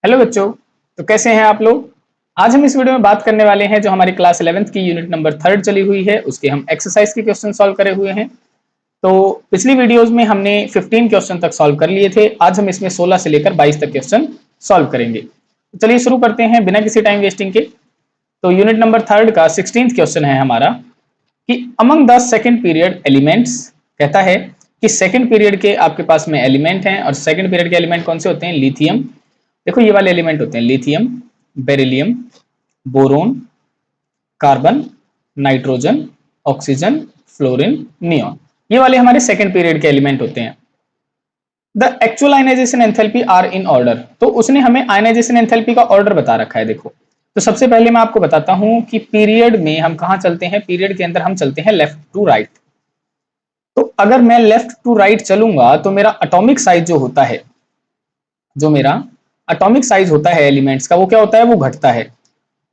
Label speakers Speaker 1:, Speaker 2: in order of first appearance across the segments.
Speaker 1: Hello बच्चों, तो कैसे हैं आप लोग। आज हम इस वीडियो में बात करने वाले हैं जो हमारी क्लास 11th की यूनिट नंबर 3 चली हुई है, उसके हम एक्सरसाइज के क्वेश्चन सॉल्व करे हुए हैं। तो पिछली वीडियोस में हमने 15 क्वेश्चन तक सॉल्व कर लिए थे। आज हम इसमें 16 से लेकर 22 तक क्वेश्चन सॉल्व करेंगे। तो चलिए शुरू करते हैं बिना किसी टाइम वेस्टिंग के। तो यूनिट नंबर 3 का 16th क्वेश्चन है हमारा कि among the second period elements, कहता है कि सेकंड पीरियड के आपके पास में एलिमेंट हैं और सेकंड पीरियड के एलिमेंट कौन से होते हैं। लिथियम, देखो ये वाले एलिमेंट होते हैं, lithium, beryllium, boron, carbon, nitrogen, oxygen, fluorine, neon, ये वाले हमारे सेकंड पीरियड के एलिमेंट होते हैं। The actual ionisation enthalpy are in order, तो उसने हमें आयनाइजेशन एंथैल्पी का ऑर्डर बता रखा है। देखो तो सबसे पहले मैं आपको बताता हूं कि पीरियड में हम कहां चलते हैं। पीरियड के अंदर हम चलते हैं लेफ्ट टू राइट। तो अगर मैं लेफ्ट टू राइट चलूंगा तो मेरा एटॉमिक साइज जो होता है, जो मेरा एटॉमिक साइज होता है एलिमेंट्स का, वो क्या होता है, वो घटता है।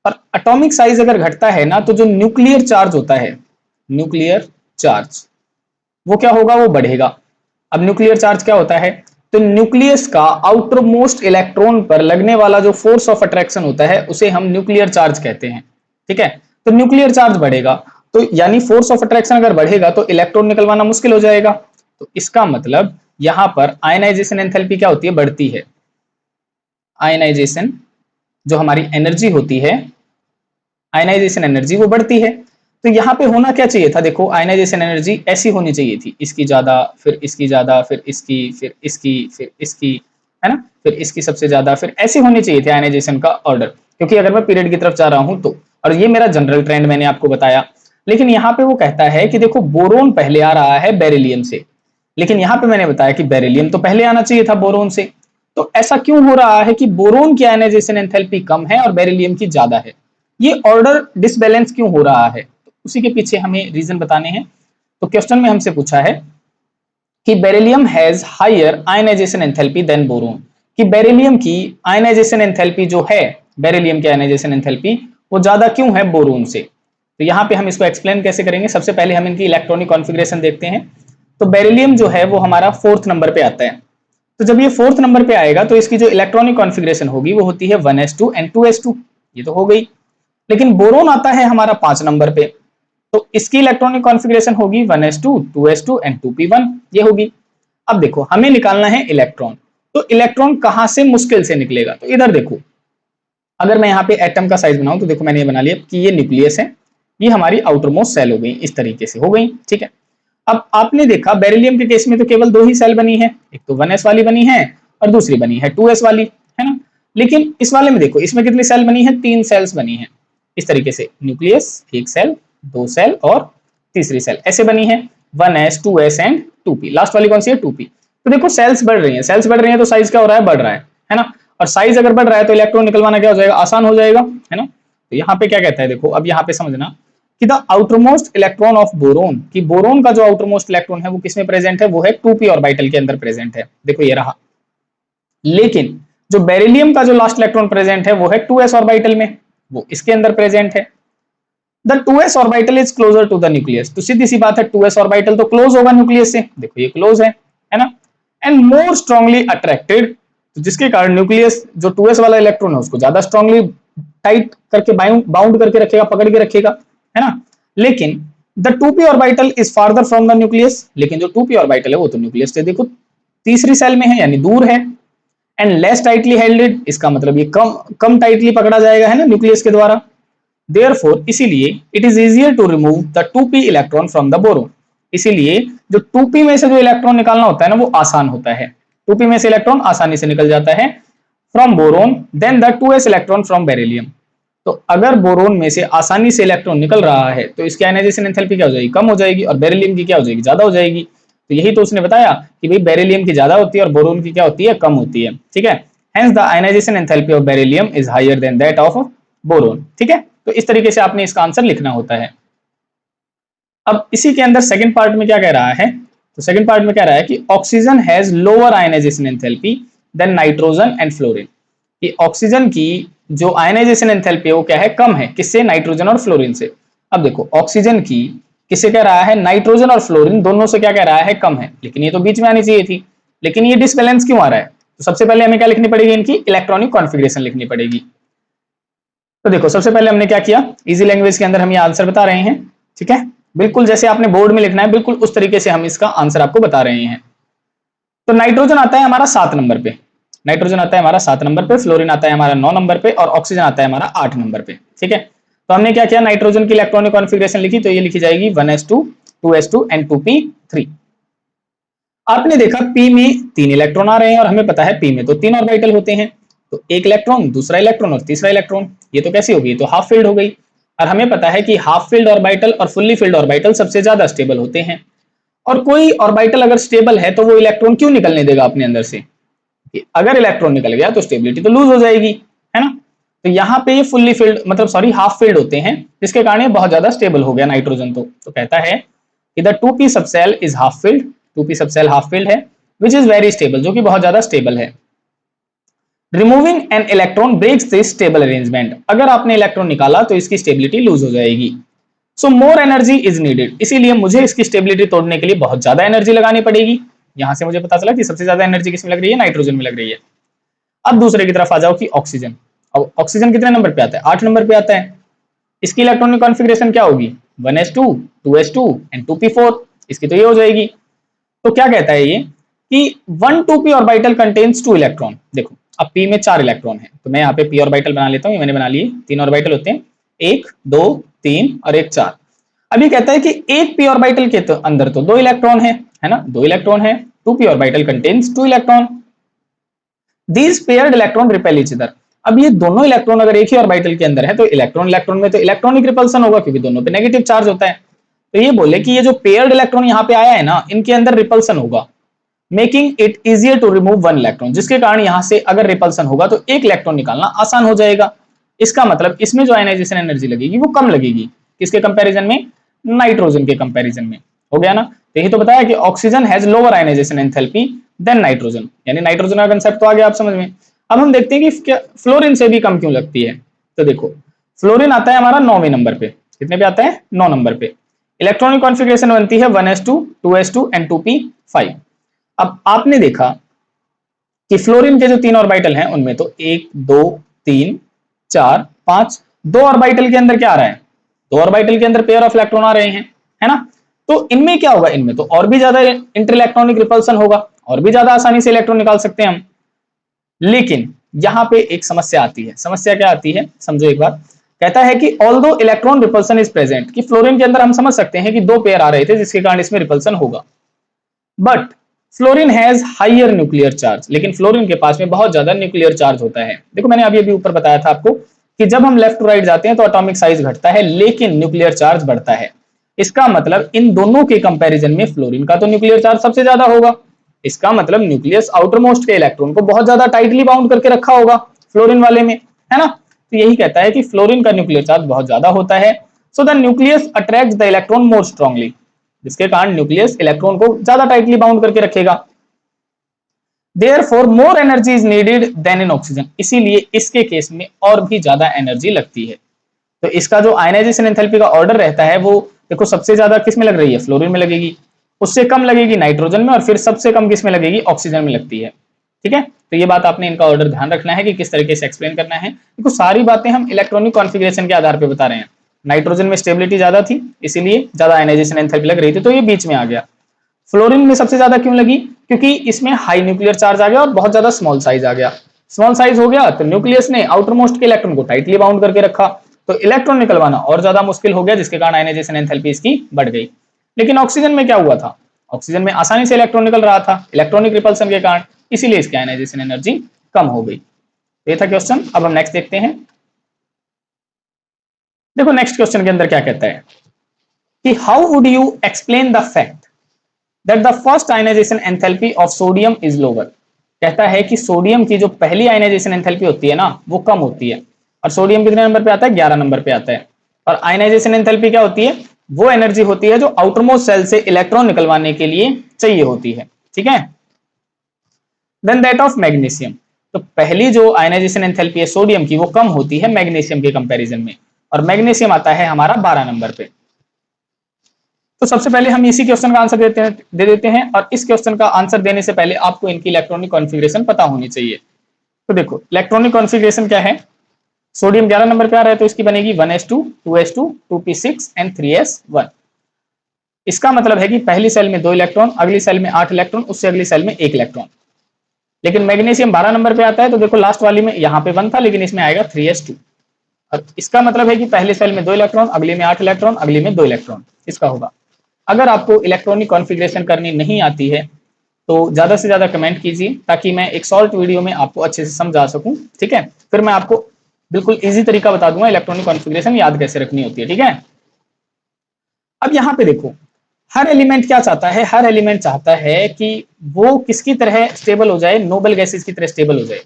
Speaker 1: और एटॉमिक साइज अगर घटता है ना, तो जो न्यूक्लियर चार्ज होता है, न्यूक्लियर चार्ज, वो क्या होगा, वो बढ़ेगा। अब न्यूक्लियर चार्ज क्या होता है, तो न्यूक्लियस का आउटर मोस्ट इलेक्ट्रॉन पर लगने वाला जो फोर्स ऑफ अट्रैक्शन होता है उसे हम न्यूक्लियर चार्ज कहते हैं। ठीक है, तो न्यूक्लियर चार्ज बढ़ेगा, तो यानी फोर्स ऑफ अट्रैक्शन अगर बढ़ेगा तो इलेक्ट्रॉन निकलवाना मुश्किल हो जाएगा। तो इसका मतलब यहां पर आयनाइजेशन एंथैल्पी क्या होती है, बढ़ती है। आयनाइजेशन जो हमारी एनर्जी होती है, आयनाइजेशन एनर्जी वो बढ़ती है। तो यहाँ पे होना क्या चाहिए था, देखो आयनाइजेशन एनर्जी ऐसी होनी चाहिए थी, इसकी ज्यादा, फिर इसकी ज्यादा, फिर इसकी, फिर इसकी, फिर इसकी, है ना, फिर इसकी सबसे ज्यादा, फिर ऐसी होनी चाहिए थी आयनाइजेशन का ऑर्डर, क्योंकि अगर मैं पीरियड की तरफ जा रहा हूं तो। और ये मेरा जनरल ट्रेंड मैंने आपको बताया। लेकिन यहाँ पे वो कहता है कि देखो बोरोन पहले आ रहा है बेरिलियम से, लेकिन यहाँ पे मैंने बताया कि बेरिलियम तो पहले आना चाहिए था बोरोन से। तो ऐसा क्यों हो रहा है कि बोरोन की आयनाइजेशन एंथैल्पी कम है और बेरिलियम की ज्यादा है, ये ऑर्डर डिसबैलेंस क्यों हो रहा है, तो उसी के पीछे हमें रीजन बताने हैं। तो क्वेश्चन में हमसे पूछा है कि beryllium has higher ionisation enthalpy than boron, कि बेरिलियम की आयनाइजेशन एंथैल्पी जो है, बेरिलियम की आयनाइजेशन एंथैल्पी वो ज्यादा क्यों है बोरोन से। तो यहाँ पे हम इसको एक्सप्लेन कैसे करेंगे, सबसे पहले हम इनकी इलेक्ट्रॉनिक कॉन्फ़िगरेशन देखते हैं। तो बेरिलियम जो है वो हमारा 4th नंबर पे आता है। तो जब ये 4th नंबर पे आएगा तो इसकी जो इलेक्ट्रॉनिक कॉन्फ़िगरेशन होगी वो होती है 1s2 and 2s2, ये तो हो गई। लेकिन बोरोन आता है हमारा 5 नंबर पे, तो इसकी इलेक्ट्रॉनिक कॉन्फ़िगरेशन होगी 1s2, 2s2 and 2p1, ये होगी। अब देखो हमें निकालना है इलेक्ट्रॉन, तो इलेक्ट्रॉन कहां से मुश्किल से निकलेगा, तो इधर देखो, अगर मैं यहाँ पे एटम का साइज बनाऊं तो देखो मैंने ये बना लिया कि ये न्यूक्लियस है, ये हमारी आउटर मोस्ट सेल हो गई, इस तरीके से हो गई। ठीक है, अब आपने देखा बेरिलियम के केस में तो केवल 2 ही सेल बनी है, एक तो 1s वाली बनी है और दूसरी बनी है 2s वाली, है ना। लेकिन इस वाले में देखो, इसमें कितनी सेल बनी है, 3 सेल्स बनी है। इस तरीके से न्यूक्लियस, एक सेल, 2 सेल और तीसरी सेल ऐसे बनी है, 1s, 2s and 2p। Last वाली कौन सी है, 2p। तो देखो सेल्स बढ़ रही हैं, सेल्स बढ़ रही हैं तो साइज क्या हो रहा है, बढ़ रहा है ना। और साइज अगर बढ़ रहा है तो इलेक्ट्रॉन निकलवाना क्या हो जाएगा, आसान हो जाएगा, है ना। तो यहाँ पे क्या कहता है, देखो अब यहाँ पे समझना कि the outermost electron of boron, कि बोरोन का जो आउटरमोस्ट इलेक्ट्रॉन है वो किसमें प्रेजेंट है, वो है 2p ऑर्बिटल के अंदर प्रेजेंट है, देखो ये रहा। लेकिन जो बेरिलियम का जो लास्ट इलेक्ट्रॉन प्रेजेंट है वो है 2s ऑर्बिटल में, वो इसके अंदर प्रेजेंट है। The 2s orbital is closer to the nucleus, तो सीधी सी बात है 2s ऑर्बिटल तो क्लोज होगा न्यूक्लियस से, देखो ये क्लोज है ना। एंड मोर स्ट्रांगली अट्रैक्टेड, तो जिसके कारण न्यूक्लियस जो 2s वाला इलेक्ट्रॉन है उसको ज्यादा स्ट्रांगली टाइट करके बाउंड करके रखेगा, पकड़ के रखेगा, है ना। लेकिन the 2p orbital is farther from the nucleus, लेकिन जो 2p ऑर्बिटल है वो तो न्यूक्लियस से देखो तीसरी सेल में है, यानी दूर है। एंड लेस टाइटली हेल्डेड, इसका मतलब ये कम टाइटली पकड़ा जाएगा, है ना, न्यूक्लियस के द्वारा। देयरफॉर, इसीलिए it is easier to remove the 2p electron from the boron, इसीलिए जो 2p में से जो इलेक्ट्रॉन निकालना होता है ना वो आसान होता है, 2p में से इलेक्ट्रॉन आसानी से निकल जाता है from boron than the 2s electron from beryllium. तो अगर बोरोन में से आसानी से इलेक्ट्रॉन निकल रहा है तो इसकी आयनाइजेशन एंथैल्पी क्या हो जाएगी, कम हो जाएगी, और बेरिलियम की क्या हो जाएगी, ज्यादा हो जाएगी। तो यही तो उसने बताया कि भाई बेरिलियम की ज्यादा होती है और बोरोन की क्या होती है, कम होती है। ठीक है, hence the ionisation enthalpy of beryllium is higher than that of boron. ठीक है, तो इस तरीके से आपने इसका आंसर लिखना होता है। अब इसी के अंदर सेकंड पार्ट में क्या कह रहा है, तो सेकंड पार्ट में कह रहा है कि oxygen has lower ionisation enthalpy than nitrogen and fluorine, कि ऑक्सीजन की जो आयनाइजेशन एंथैल्पी है वो क्या है, कम है, किससे, नाइट्रोजन और फ्लोरीन से। अब देखो ऑक्सीजन की किससे कह रहा है, नाइट्रोजन और फ्लोरीन दोनों से क्या कह रहा है, कम है, लेकिन ये तो बीच में आनी चाहिए थी, लेकिन ये डिसबैलेंस क्यों आ रहा है, तो सबसे पहले हमें क्या लिखनी पड़ेगी, इनकी इलेक्ट्रॉनिक कॉन्फ़िगरेशन लिखनी पड़ेगी। तो देखो सबसे पहले हमने क्या किया, इजी लैंग्वेज के अंदर हम ये आंसर बता रहे हैं, ठीक है, बिल्कुल जैसे आपने बोर्ड में लिखना है बिल्कुल उस तरीके से हम इसका आंसर आपको बता रहे हैं। तो नाइट्रोजन आता है हमारा 7 नंबर पे, नाइट्रोजन आता है हमारा 7 नंबर पे, फ्लोरीन आता है हमारा 9 नंबर पे और ऑक्सीजन आता है हमारा 8 नंबर पे, ठीक है। तो हमने क्या किया, नाइट्रोजन की इलेक्ट्रॉनिक कॉन्फ़िगरेशन लिखी, तो ये लिखी जाएगी 1s2 2s2 एंड 2p3। आपने देखा p में 3 इलेक्ट्रॉन आ रहे हैं और हमें पता है p में तो 3 ऑर्बिटल होते हैं, तो एक इलेक्ट्रॉन, दूसरा इलेक्ट्रॉन और तीसरा इलेक्ट्रॉन, ये तो कैसी होगी, तो हाफ फिल्ड हो गई। और हमें पता है कि हाफ फिल्ड ऑर्बिटल और फुल्ली फिल्ड ऑर्बिटल सबसे ज्यादा स्टेबल होते हैं, और कोई ऑर्बिटल अगर स्टेबल है तो वो इलेक्ट्रॉन क्यों निकलने देगा अपने अंदर से, कि अगर इलेक्ट्रॉन निकल गया तो स्टेबिलिटी तो लूज हो जाएगी, है ना। तो यहाँ पे ये फुल्ली फिल्ड मतलब सॉरी हाफ फिल्ड होते हैं, जिसके कारण ये बहुत ज्यादा स्टेबल हो गया नाइट्रोजन। तो कहता है कि the 2p subshell is half filled, 2p subshell half filled है, विच इज वेरी स्टेबल, जो कि बहुत ज्यादा स्टेबल है। Removing an electron breaks this stable arrangement, अगर आपने इलेक्ट्रॉन निकाला तो इसकी स्टेबिलिटी लूज हो जाएगी। सो मोर एनर्जी इज नीडेड, इसीलिए मुझे इसकी स्टेबिलिटी तोड़ने के लिए बहुत ज्यादा एनर्जी लगानी पड़ेगी। यहां से मुझे पता चला कि सबसे ज्यादा एनर्जी किसमें लग रही है, नाइट्रोजन में लग रही है। अब दूसरे की तरफ आ जाओ कि ऑक्सीजन, अब ऑक्सीजन कितने नंबर पे आता है, 8 नंबर पे आता है। इसकी इलेक्ट्रॉनिक कॉन्फ़िगरेशन क्या होगी, 1s2 2s2 एंड 2p4, इसकी तो ये हो जाएगी। तो क्या कहता है ये कि 1 2p ऑर्बिटल कंटेन्स 2 इलेक्ट्रॉन। देखो अब p में 4 इलेक्ट्रॉन है, तो मैं यहाँ पे p ऑर्बिटल बना लेता हूँ, ये मैंने बना लिए, 3 ऑर्बिटल होते हैं, 1 2 3 और एक 4। अभी कहता है कि एक p ऑर्बिटल के तो अंदर तो 2 इलेक्ट्रॉन है ना, 2 इलेक्ट्रॉन है, 2p orbital contains 2 electron, these paired electron repel each other. अब ये दोनों इलेक्ट्रॉन अगर एक ही ऑर्बिटल के अंदर है तो इलेक्ट्रॉन इलेक्ट्रॉन में तो इलेक्ट्रॉनिक रिपल्सन होगा, क्योंकि दोनों पे नेगेटिव चार्ज होता है। तो ये बोले कि ये जो पेयर्ड इलेक्ट्रॉन यहाँ पे आया है ना, इनके अंदर रिपल्सन होगा, making it easier to remove 1 electron, जिसके कारण यहां से अगर रिपल्सन होगा तो एक इलेक्ट्रॉन निकालना आसान हो जाएगा। इसका मतलब इसमें जो आयनाइजेशन एनर्जी लगेगी वो कम लगेगी, किसके कंपैरिजन में, नाइट्रोजन के कंपैरिजन में, हो गया ना। तो यही तो बताया कि oxygen has lower ionisation enthalpy than nitrogen, यानी नाइट्रोजन का कंसेप्ट तो आ गया आप समझ में। अब हम देखते हैं कि फ्लोरीन से भी कम क्यों लगती है। तो देखो फ्लोरीन आता है हमारा 9वें नंबर पे, कितने पे आता है, 9 नंबर पे। इलेक्ट्रॉनिक कॉन्फ़िगरेशन बनती है 1s2 2s2 एंड 2p5। अब आपने देखा कि फ्लोरीन के जो 3 ऑर्बिटल हैं उनमें तो 1 2 3 4 5, 2 ऑर्बिटल के अंदर क्या आ रहा है, 2 ऑर्बिटल के अंदर पेयर ऑफ इलेक्ट्रॉन आ रहे हैं, है ना। तो इनमें क्या होगा, इनमें तो और भी ज्यादा इंटर इलेक्ट्रॉनिक रिपल्सन होगा, और भी ज्यादा आसानी से इलेक्ट्रॉन निकाल सकते हैं हम। लेकिन यहां पे एक समस्या आती है, समस्या क्या आती है समझो एक बार। कहता है कि although electron repulsion is present, कि फ्लोरीन के अंदर हम समझ सकते हैं कि 2 पेयर आ रहे थे जिसके कारण इसमें रिपल्सन होगा, but fluorine has higher nuclear charge, लेकिन फ्लोरीन के पास में बहुत ज्यादा न्यूक्लियर चार्ज होता है। देखो मैंने अभी अभी ऊपर बताया था आपको कि जब हम लेफ्ट टू राइट जाते हैं तो एटॉमिक साइज घटता है लेकिन न्यूक्लियर चार्ज बढ़ता है। इसका मतलब इन दोनों के कंपैरिजन में फ्लोरीन का तो न्यूक्लियर चार्ज सबसे ज्यादा होगा, इसका मतलब न्यूक्लियस आउटर मोस्ट के इलेक्ट्रॉन को बहुत ज्यादा टाइटली बाउंड करके रखा होगा फ्लोरीन वाले में, है ना। तो यही कहता है कि फ्लोरीन का न्यूक्लियर चार्ज बहुत ज्यादा होता है, so the nucleus attracts the electron more strongly, जिसके कारण न्यूक्लियस इलेक्ट्रॉन को ज्यादा टाइटली बाउंड करके रखेगा। Therefore more energy is needed than in oxygen, इसीलिए इसके केस में और भी ज्यादा एनर्जी लगती है। तो इसका जो आयनाइजेशन एंथैल्पी का ऑर्डर रहता है वो देखो सबसे ज्यादा किस में लग रही है, फ्लोरीन में लगेगी, उससे कम लगेगी नाइट्रोजन में, और फिर सबसे कम किस में लगेगी, ऑक्सीजन में लगती है, ठीक है। तो ये बात आपने इनका ऑर्डर ध्यान रखना है कि किस तरीके से एक्सप्लेन करना है। देखो सारी बातें हम इलेक्ट्रॉनिक कॉन्फ़िगरेशन के आधार पर बता रहे हैं, नाइट्रोजन में स्टेबिलिटी ज्यादा थी इसीलिए ज्यादा आयनाइजेशन एंथैल्पी लग रही थी, तो ये बीच में आ गया। फ्लोरीन में सबसे ज्यादा क्यों लगी, क्योंकि इसमें हाई न्यूक्लियर चार्ज आ गया और बहुत ज्यादा स्मॉल साइज आ गया। स्मॉल साइज हो गया तो न्यूक्लियस ने आउटर मोस्ट के इलेक्ट्रॉन को टाइटली बाउंड करके रखा, तो इलेक्ट्रॉन निकलवाना और ज्यादा मुश्किल हो गया, जिसके कारण आयनाइजेशन एंथैल्पी इसकी बढ़ गई। लेकिन ऑक्सीजन में क्या हुआ था, ऑक्सीजन में आसानी से इलेक्ट्रॉन निकल रहा था इलेक्ट्रॉनिक रिपल्सन के कारण, इसीलिए इसकी आयनाइजेशन एनर्जी कम हो गई। ये था क्वेश्चन। अब हम नेक्स्ट देखते हैं। देखो नेक्स्ट क्वेश्चन के अंदर क्या कहता है कि how would you explain the fact that the first ionisation enthalpy of sodium is lower. कहता है कि सोडियम की जो पहली आयनाइजेशन एंथैल्पी होती है ना वो कम होती है, और सोडियम कितने नंबर पे आता है, 11 नंबर पे आता है। और आयनाइजेशन एंथैल्पी क्या होती है, वो एनर्जी होती है जो आउटरमोस्ट सेल से इलेक्ट्रॉन निकलवाने के लिए चाहिए होती है, ठीक है। देन दैट ऑफ मैग्नीशियम, तो पहली जो आयनाइजेशन एंथैल्पी है सोडियम की वो कम होती है मैग्नीशियम के कंपैरिजन में, और मैग्नीशियम आता है हमारा 12 नंबर पे। तो सबसे पहले हम इसी क्वेश्चन का आंसर दे देते हैं और इस क्वेश्चन का आंसर देने से पहले आपको इनकी इलेक्ट्रॉनिक कॉन्फ़िगरेशन पता होनी चाहिए। तो देखो इलेक्ट्रॉनिक कॉन्फ़िगरेशन क्या है, सोडियम 11 नंबर पे आ रहा है तो इसकी बनेगी 1s2 2s2 2p6 and 3s1। इसका मतलब है कि पहली सेल में 2 इलेक्ट्रॉन, अगली सेल में 8 इलेक्ट्रॉन, उससे अगली सेल में 1 इलेक्ट्रॉन। लेकिन मैग्नीशियम 12 नंबर पे आता है तो देखो लास्ट वाली में यहाँ पे 1 था लेकिन इसमें आएगा 3s2। और इसका मतलब है कि पहली सेल में 2 इलेक्ट्रॉन, अगली में 8 इलेक्ट्रॉन, अगली में 2 इलेक्ट्रॉन, इसका होगा। अगर आपको इलेक्ट्रॉनिक कॉन्फ़िगरेशन करनी नहीं आती है तो ज्यादा से ज्यादा कमेंट कीजिए ताकि मैं एक शॉर्ट वीडियो में आपको अच्छे से समझा सकूं, ठीक है। फिर मैं आपको बिल्कुल इजी तरीका बता दूंगा इलेक्ट्रॉनिक कॉन्फ़िगरेशन याद कैसे रखनी होती है, ठीक है। अब यहाँ पे देखो हर एलिमेंट क्या चाहता है, हर एलिमेंट चाहता है कि वो किसकी तरह स्टेबल हो जाए, नोबल गैसेस की तरह स्टेबल हो जाए।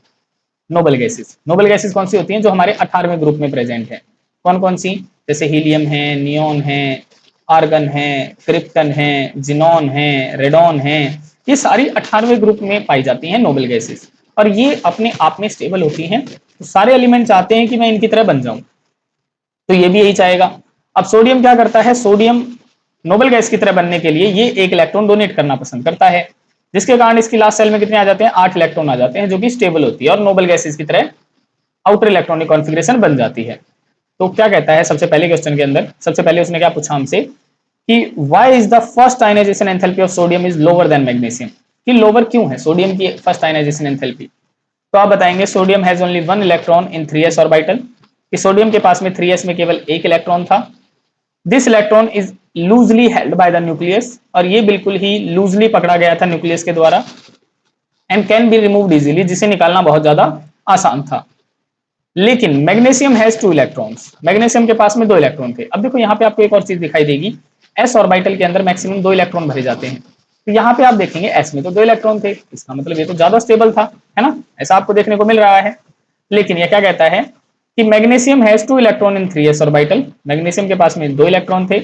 Speaker 1: नोबल गैसेस कौन सी होती हैं, जो हमारे 18वें ग्रुप में प्रेजेंट है। कौन कौन सी, जैसे हीलियम है, नियोन है, आर्गन है, क्रिप्टन है, जिनॉन है, रेडॉन है, ये सारी 18वें ग्रुप में पाई जाती हैं नोबल गैसेस और ये अपने आप में स्टेबल होती हैं। तो सारे एलिमेंट चाहते हैं कि मैं इनकी तरह बन जाऊं, तो ये भी यही चाहेगा। अब सोडियम क्या करता है, सोडियम नोबल गैस की तरह बनने के लिए ये 1 इलेक्ट्रॉन डोनेट करना पसंद करता है, जिसके कारण इसकी लास्ट सेल में कितने आ जाते हैं, 8 इलेक्ट्रॉन आ जाते हैं, जो कि स्टेबल होती है और नोबल गैसेस की तरह आउटर इलेक्ट्रॉनिक कॉन्फ़िगरेशन बन जाती है। तो क्या कहता है सबसे पहले क्वेश्चन के अंदर, सबसे पहले उसने क्या पूछा हमसे कि why is the first ionisation enthalpy of sodium is lower than magnesium, कि लोअर क्यों है सोडियम की फर्स्ट आयनाइजेशन एंथैल्पी। तो आप बताएंगे sodium has only 1 electron in 3s orbital, कि सोडियम के पास में 3s में केवल 1 इलेक्ट्रॉन था। This electron is loosely held by the nucleus, और ये बिल्कुल ही लूजली पकड़ा गया था न्यूक्लियस के द्वारा। And can be removed easily, जिसे निकालना बहुत ज्यादा आसान था। लेकिन मैग्नीशियम हैज 2 इलेक्ट्रॉन्स, मैग्नीशियम के पास में 2 इलेक्ट्रॉन थे। अब देखो यहाँ पे आपको एक और चीज दिखाई देगी, एस ऑर्बिटल के अंदर मैक्सिमम 2 इलेक्ट्रॉन भरे जाते हैं। तो यहाँ पे आप देखेंगे एस में तो 2 इलेक्ट्रॉन थे, इसका मतलब ये तो ज्यादा स्टेबल था, है ना, ऐसा आपको देखने को मिल रहा है। लेकिन ये क्या कहता है कि magnesium has 2 electron in 3s orbital, magnesium के पास में 2 इलेक्ट्रॉन थे।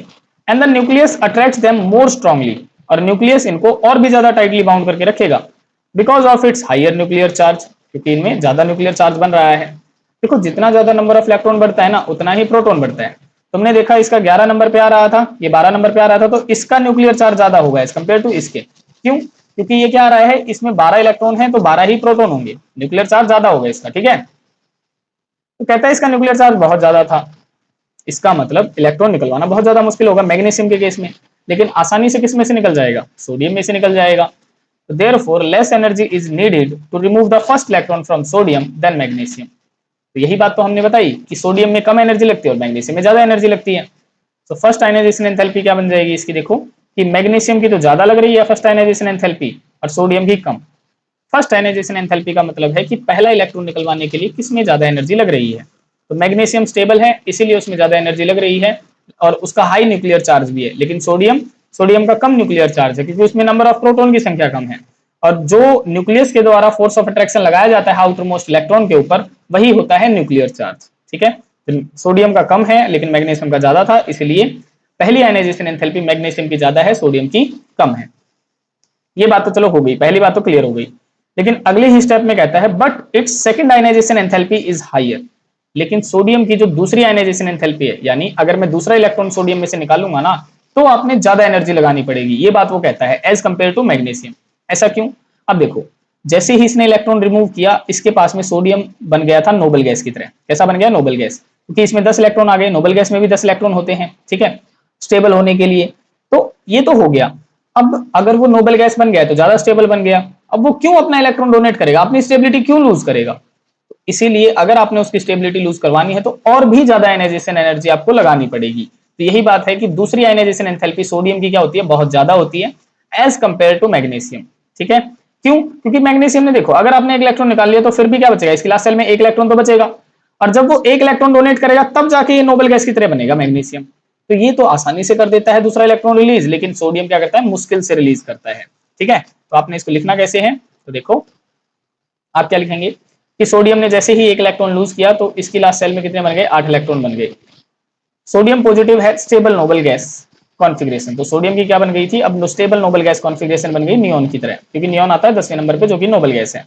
Speaker 1: And the nucleus attracts them more strongly, और न्यूक्लियस इनको और भी ज्यादा टाइटली बाउंड करके रखेगा, because of its higher nuclear charge, क्योंकि इनमें ज्यादा न्यूक्लियर चार्ज बन रहा है। देखो जितना ज्यादा नंबर ऑफ इलेक्ट्रॉन बढ़ता है ना उतना ही प्रोटॉन बढ़ता है। तुमने देखा इसका 11 नंबर पे आ रहा था, ये 12 नंबर पे आ रहा था, तो इसका न्यूक्लियर चार्ज ज्यादा होगा एज कंपेयर टू इसके। क्यों, क्योंकि ये क्या आ रहा है, इसमें 12 इलेक्ट्रॉन है तो 12 ही प्रोटॉन होंगे, न्यूक्लियर चार्ज ज्यादा होगा इसका, ठीक है। तो कहता है इसका न्यूक्लियर चार्ज बहुत ज्यादा था, इसका मतलब इलेक्ट्रॉन निकलवाना बहुत ज्यादा मुश्किल होगा मैग्नीशियम के केस में, लेकिन आसानी से किस में से निकल जाएगा, सोडियम में से निकल जाएगा। तो therefore less energy is needed to remove the first electron from sodium than magnesium. तो यही बात तो हमने बताई कि सोडियम में कम एनर्जी लगती है और मैग्नीशियम में ज्यादा एनर्जी लगती है। तो फर्स्ट आयनाइजेशन एंथैल्पी क्या बन जाएगी इसकी, देखो कि मैग्नीशियम की तो ज्यादा लग रही है फर्स्ट आयनाइजेशन एंथैल्पी और सोडियम की कम। फर्स्ट आयनाइजेशन एंथैल्पी का मतलब है कि पहला इलेक्ट्रॉन निकलवाने के लिए किसमें ज्यादा एनर्जी लग रही है। तो मैग्नीशियम स्टेबल है इसीलिए उसमें ज्यादा एनर्जी लग रही है और उसका हाई न्यूक्लियर चार्ज भी है, लेकिन सोडियम सोडियम का कम न्यूक्लियर चार्ज है क्योंकि उसमें नंबर ऑफ प्रोटॉन की संख्या कम है। और जो न्यूक्लियस के द्वारा फोर्स ऑफ अट्रैक्शन लगाया जाता है आउटर मोस्ट इलेक्ट्रॉन के ऊपर, वही होता है न्यूक्लियर चार्ज, ठीक है। तो सोडियम का कम है लेकिन मैग्नीशियम का ज्यादा था, इसलिए पहली आयनाइजेशन एंथैल्पी मैग्नीशियम की ज्यादा है, सोडियम की कम है। ये बात तो चलो हो गई, पहली बात तो क्लियर हो गई। लेकिन अगले ही स्टेप में कहता है but its second ionisation enthalpy is higher, लेकिन सोडियम की जो दूसरी आयनाइजेशन एंथैल्पी है, यानी अगर मैं दूसरा इलेक्ट्रॉन सोडियम में से निकालूंगा ना तो आपने ज्यादा एनर्जी लगानी पड़ेगी, ये बात वो कहता है एज कंपेयर टू मैग्नीशियम। ऐसा क्यों, अब देखो जैसे ही इसने इलेक्ट्रॉन रिमूव किया इसके पास में सोडियम बन गया था नोबल गैस की तरह। कैसा बन गया, नोबल गैस, क्योंकि इसमें 10 इलेक्ट्रॉन आ गए, नोबल गैस में भी 10 इलेक्ट्रॉन होते हैं, ठीक है, स्टेबल होने के लिए। तो ये तो हो गया। अब अगर वो नोबल गैस बन गया तो ज्यादा स्टेबल बन गया, अब वो क्यों अपना इलेक्ट्रॉन डोनेट करेगा, अपनी स्टेबिलिटी क्यों लूज करेगा। इसीलिए अगर आपने उसकी स्टेबिलिटी लूज करवानी है तो और भी ज्यादा आयनाइजेशन एनर्जी आपको लगानी पड़ेगी। तो यही बात है कि दूसरी आयनाइजेशन एंथैल्पी सोडियम की क्या होती है, बहुत ज्यादा होती है एज कंपेयर टू मैग्नीशियम, ठीक है। क्यों, क्योंकि मैग्नीशियम ने देखो अगर आपने एक इलेक्ट्रॉन निकाल लिया तो फिर भी क्या बचेगा, इसकी लास्ट सेल में एक इलेक्ट्रॉन तो बचेगा, और जब वो एक इलेक्ट्रॉन डोनेट करेगा तब जाके ये नोबल गैस की तरह बनेगा मैग्नीशियम। तो ये तो आसानी से कर देता है दूसरा इलेक्ट्रॉन रिलीज, लेकिन सोडियम क्या करता है, मुश्किल से रिलीज करता है, ठीक है। तो आपने इसको लिखना कैसे है, तो देखो आप क्या लिखेंगे कि सोडियम ने जैसे ही एक इलेक्ट्रॉन लूज किया तो इसकी लास्ट सेल में कितने बन गए, 8 इलेक्ट्रॉन बन गए। सोडियम पॉजिटिव है स्टेबल नोबल गैस कॉन्फ़िगरेशन, तो सोडियम की क्या बन गई थी, अब स्टेबल नोबल गैस कॉन्फ़िगरेशन बन गई नियोन की तरह, क्योंकि नियोन आता है 10वें नंबर पे जो कि नोबल गैस है।